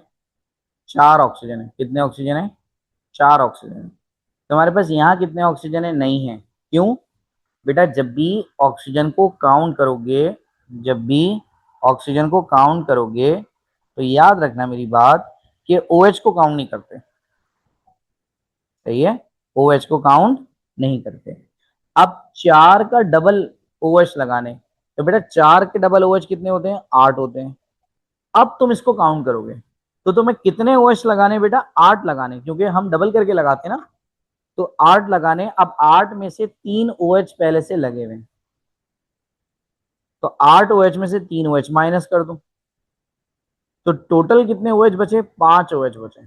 4 ऑक्सीजन है। कितने ऑक्सीजन है? 4 ऑक्सीजन है। तुम्हारे पास यहाँ कितने ऑक्सीजन है? नहीं है। क्यों? बेटा जब भी ऑक्सीजन को काउंट करोगे, जब भी ऑक्सीजन को काउंट करोगे तो याद रखना मेरी बात कि OH को काउंट नहीं करते। सही है, OH को काउंट नहीं करते। अब 4 का डबल OH लगाने, तो बेटा 4 के डबल OH कितने होते हैं? 8 होते हैं। अब तुम इसको काउंट करोगे तो तुम्हें कितने OH लगाने? बेटा 8 लगाने, क्योंकि हम डबल करके लगाते हैं ना। तो 8 लगाने। अब 8 में से 3 OH पहले से लगे हुए, तो 8 OH में से 3 OH माइनस कर दो, तो टोटल कितने OH बचे? 5 OH बचे।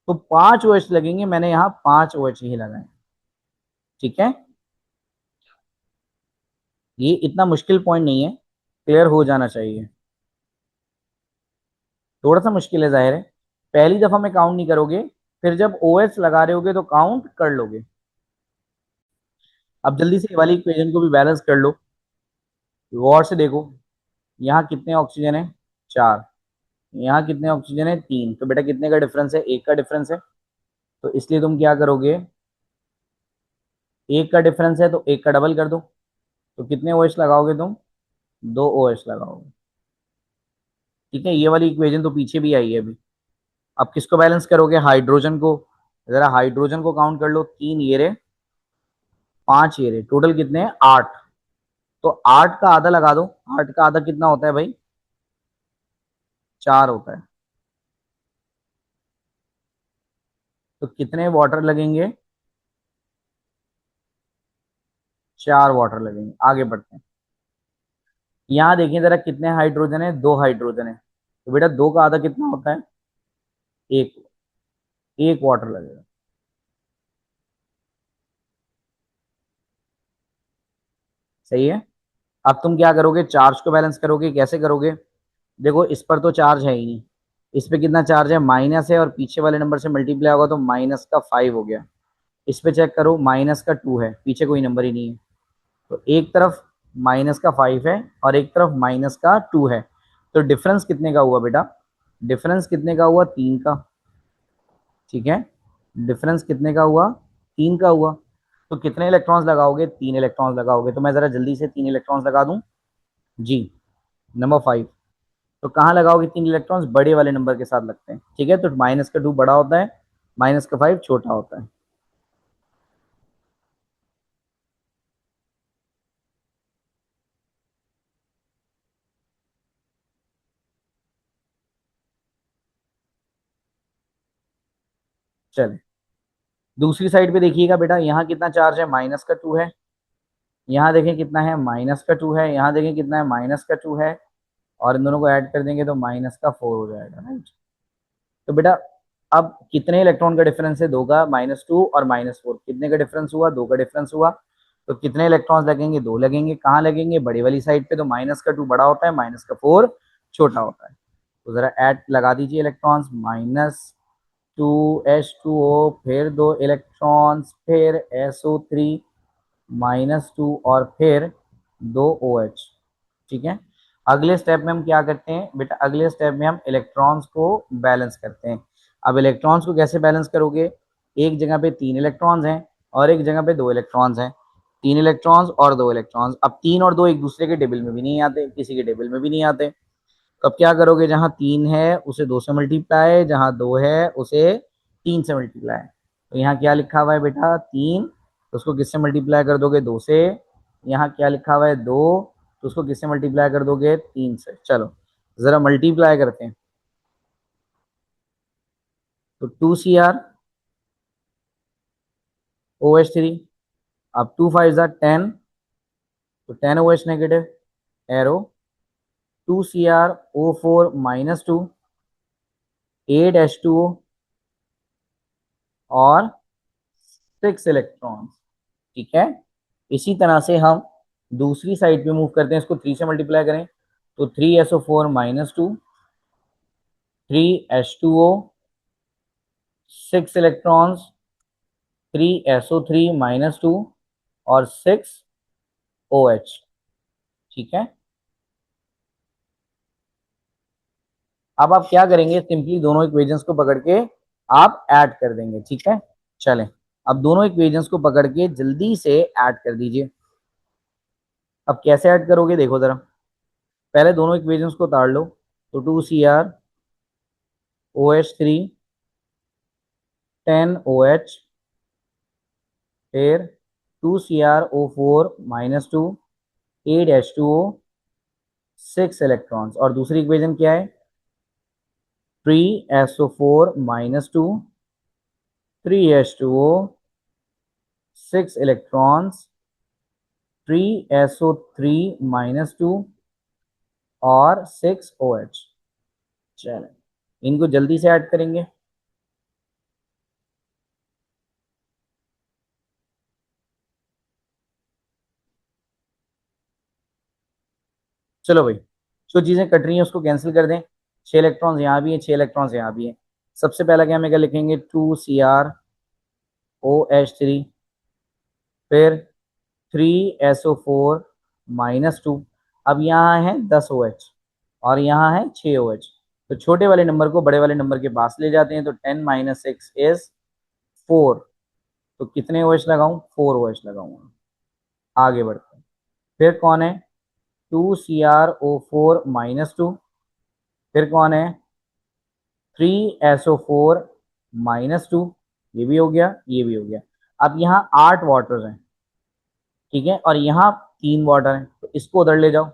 तो 5 OH लगेंगे, मैंने यहाँ 5 OH ही लगाए। ठीक है, ये इतना मुश्किल पॉइंट नहीं है, क्लियर हो जाना चाहिए। थोड़ा सा मुश्किल है जाहिर है, पहली दफा में काउंट नहीं करोगे, फिर जब OH लगा रहे होगे तो काउंट कर लोगे। अब जल्दी से ये वाली इक्वेशन को भी बैलेंस कर लो, गौर से देखो। यहाँ कितने ऑक्सीजन है? 4। यहाँ कितने ऑक्सीजन है? 3। तो बेटा कितने का डिफरेंस है? 1 का डिफरेंस है। तो इसलिए तुम क्या करोगे? 1 का डिफरेंस है तो 1 का डबल कर दो। तो कितने OH लगाओगे तुम? 2 OH लगाओगे। ठीक है, ये वाली इक्वेशन तो पीछे भी आई है अभी। अब किसको बैलेंस करोगे? हाइड्रोजन को। जरा हाइड्रोजन को काउंट कर लो। 3 ये रहे, 5 ये रहे, टोटल कितने हैं? 8। तो 8 का आधा लगा दो। 8 का आधा कितना होता है भाई? 4 होता है। तो कितने वाटर लगेंगे? 4 वाटर लगेंगे। आगे बढ़ते हैं। यहाँ देखिए जरा कितने हाइड्रोजन है? 2 हाइड्रोजन है। तो बेटा 2 का आधा कितना होता है? 1। 1 वाटर लगेगा। सही है। अब तुम क्या करोगे? चार्ज को बैलेंस करोगे। कैसे करोगे? देखो इस पर तो चार्ज है ही नहीं, इस पे कितना चार्ज है? माइनस है, और पीछे वाले नंबर से मल्टीप्लाई होगा तो -5 हो गया। इस पे चेक करो, -2 है, पीछे कोई नंबर ही नहीं है। तो एक तरफ -5 है और एक तरफ -2 है। तो डिफरेंस कितने का हुआ बेटा? डिफरेंस कितने का हुआ? 3 का। ठीक है, डिफरेंस कितने का हुआ? 3 का हुआ। तो कितने इलेक्ट्रॉन्स लगाओगे? 3 इलेक्ट्रॉन्स लगाओगे। तो मैं जरा जल्दी से 3 इलेक्ट्रॉन्स लगा दूं जी। नंबर 5। तो कहाँ लगाओगे 3 इलेक्ट्रॉन्स? बड़े वाले नंबर के साथ लगते हैं। ठीक है, तो -2 बड़ा होता है, -5 छोटा होता है। चले, दूसरी साइड पे देखिएगा बेटा, यहाँ कितना चार्ज है? -2 है। यहाँ देखें कितना है? -2 है। यहाँ देखें कितना है? -2 है। और इन दोनों को ऐड कर देंगे तो माइनस का 4 हो जाएगा, राइट। तो बेटा अब कितने इलेक्ट्रॉन का डिफरेंस है, 2 का, -2 और -4, कितने का डिफरेंस हुआ, 2 का डिफरेंस हुआ। तो कितने इलेक्ट्रॉन्स लगेंगे, 2 लगेंगे। कहाँ लगेंगे, बड़ी वाली साइड पे। तो माइनस का 2 बड़ा होता है, माइनस का 4 छोटा होता है। तो जरा ऐड लगा दीजिए इलेक्ट्रॉन्स, -2H2O, फिर 2 इलेक्ट्रॉन्स, फिर SO3 -2 और फिर 2 OH। ठीक है। अगले स्टेप में हम क्या करते हैं बेटा, अगले स्टेप में हम इलेक्ट्रॉन्स को बैलेंस करते हैं। अब इलेक्ट्रॉन्स को कैसे बैलेंस करोगे, एक जगह पे 3 इलेक्ट्रॉन्स हैं और एक जगह पे 2 इलेक्ट्रॉन्स हैं। 3 इलेक्ट्रॉन्स और 2 इलेक्ट्रॉन्स, अब 3 और 2 एक दूसरे के टेबल में भी नहीं आते, किसी के टेबल में भी नहीं आते। तो अब क्या करोगे, जहां 3 है उसे 2 से मल्टीप्लाई, जहां 2 है उसे 3 से मल्टीप्लाई। तो यहाँ क्या लिखा हुआ है बेटा, 3, तो उसको किससे मल्टीप्लाई कर दोगे, 2 से। यहाँ क्या लिखा हुआ है, 2, तो उसको किससे मल्टीप्लाई कर दोगे, 3 से। चलो जरा मल्टीप्लाई करते हैं। तो 2Cr OH3, अब 2 5 ज़ा 10, तो 10 OH negative, arrow 2CrO4 -2, 8H2O और 6 इलेक्ट्रॉन्स। ठीक है। इसी तरह से हम दूसरी साइड पे मूव करते हैं, इसको 3 से मल्टीप्लाई करें तो 3SO4 -2, 3H2O, 6 इलेक्ट्रॉन्स, 3SO3 -2 और 6 OH। ठीक है। अब आप क्या करेंगे, सिंपली दोनों इक्वेशंस को पकड़ के आप ऐड कर देंगे। ठीक है। चलें, अब दोनों इक्वेशंस को पकड़ के जल्दी से ऐड कर दीजिए। अब कैसे ऐड करोगे देखो जरा, पहले दोनों इक्वेशंस को उतार लो। तो 2CrOH3 10OH, फिर 2CrO4 -2 8H2O 6 इलेक्ट्रॉन्स, और दूसरी इक्वेशन क्या है, 3SO4 -2 3H2O 6 इलेक्ट्रॉन्स 3SO3 -2 और 6 OH। चलें, इनको जल्दी से ऐड करेंगे। चलो भाई, जो चीजें कट रही हैं उसको कैंसिल कर दें। 6 इलेक्ट्रॉन्स यहाँ भी हैं, 6 इलेक्ट्रॉन्स यहाँ भी हैं। सबसे पहला क्या, हमें क्या लिखेंगे, 2CrOH3, फिर 3SO4 -2। अब यहाँ है 10 OH और यहाँ है 6 OH। तो छोटे वाले नंबर को बड़े वाले नंबर के पास ले जाते हैं। तो 10 - 6 इज 4। तो कितने OH लगाऊं, 4 OH लगाऊंगा। आगे बढ़ते हैं, फिर कौन है, 2CrO4 -2, फिर कौन है, 3SO4 -2, ये भी हो गया, ये भी हो गया। अब यहाँ 8 वाटर हैं। ठीक है। और यहाँ 3 वाटर हैं, तो इसको उधर ले जाओ।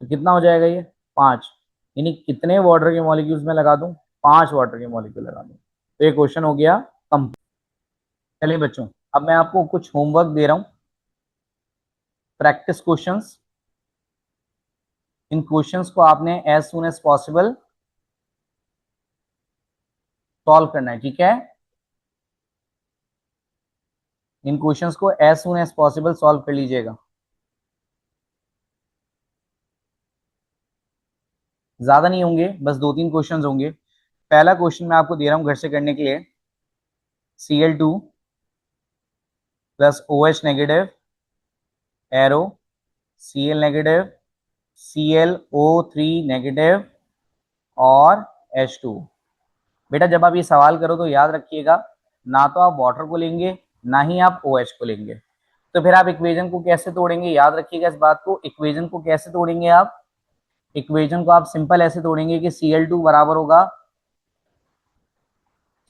तो कितना हो जाएगा ये, 5। यानी कितने वाटर के मॉलिक्यूल्स में लगा दूं, 5 वाटर के मॉलिक्यूल लगा दूं। तो ये क्वेश्चन हो गया कंप्लीट। चलिए बच्चों, अब मैं आपको कुछ होमवर्क दे रहा हूं, प्रैक्टिस क्वेश्चंस। इन क्वेश्चंस को आपने as soon as possible solve करना है। ठीक है। इन क्वेश्चंस को as soon as possible solve कर लीजिएगा। ज्यादा नहीं होंगे, बस 2-3 क्वेश्चंस होंगे। पहला क्वेश्चन मैं आपको दे रहा हूं घर से करने के लिए, Cl2 plus OH negative, arrow Cl negative, ClO3 negative और H2। बेटा जब आप ये सवाल करो तो याद रखिएगा, ना तो आप वाटर को लेंगे ना ही आप OH को लेंगे। तो फिर आप इक्वेशन को कैसे तोड़ेंगे, याद रखिएगा इस बात को। इक्वेशन को कैसे तोड़ेंगे आप, इक्वेशन को आप सिंपल ऐसे तोड़ेंगे कि Cl2 बराबर होगा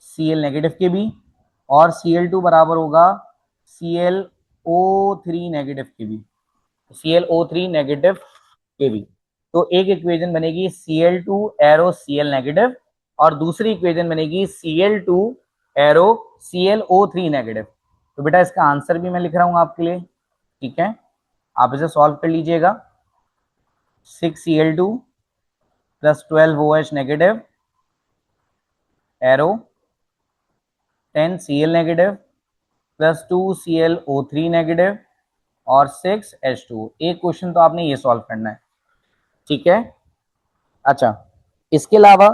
Cl नेगेटिव के भी, और Cl2 बराबर होगा ClO3 नेगेटिव के भी, ClO3 नेगेटिव के भी। तो एक इक्वेशन बनेगी Cl2 एरो Cl नेगेटिव, और दूसरी इक्वेशन बनेगी Cl2 एरो ClO3 नेगेटिव। तो बेटा इसका आंसर भी मैं लिख रहा हूं आपके लिए। ठीक है, आप इसे सॉल्व कर लीजिएगा। 6Cl2 plus 12OH negative, arrow 10Cl negative plus 2ClO3 negative और 6H2। एक क्वेश्चन तो आपने ये सॉल्व करना है, ठीक है। अच्छा, इसके अलावा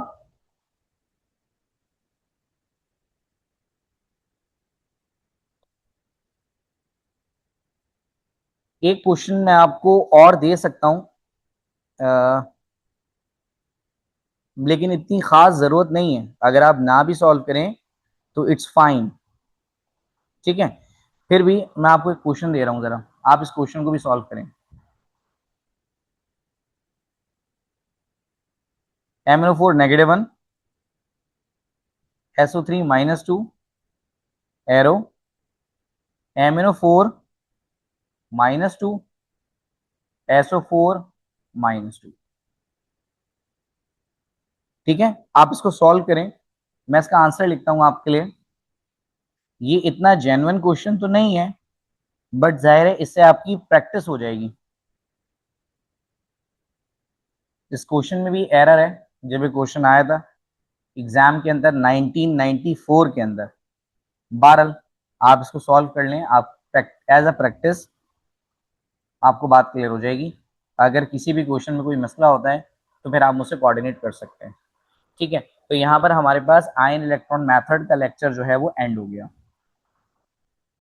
एक क्वेश्चन मैं आपको और दे सकता हूं, लेकिन इतनी खास जरूरत नहीं है। अगर आप ना भी सॉल्व करें तो इट्स फाइन, ठीक है। फिर भी मैं आपको एक क्वेश्चन दे रहा हूं, जरा आप इस क्वेश्चन को भी सॉल्व करें। MnO4 -1, SO3 -2, arrow MnO4 -2, SO4 -2, ठीक है। आप इसको सॉल्व करें, मैं इसका आंसर लिखता हूं आपके लिए। ये इतना जेन्युइन क्वेश्चन तो नहीं है, बट जाहिर है इससे आपकी प्रैक्टिस हो जाएगी। इस क्वेश्चन में भी एरर है। जब ये क्वेश्चन आया था एग्जाम के अंदर 1994 के अंदर, बहरहाल आप इसको सॉल्व कर लें, आप एज अ प्रैक्टिस आपको बात क्लियर हो जाएगी। अगर किसी भी क्वेश्चन में कोई मसला होता है तो फिर आप मुझसे कोऑर्डिनेट कर सकते हैं, ठीक है। तो यहाँ पर हमारे पास आयन इलेक्ट्रॉन मेथड का लेक्चर जो है वो एंड हो गया।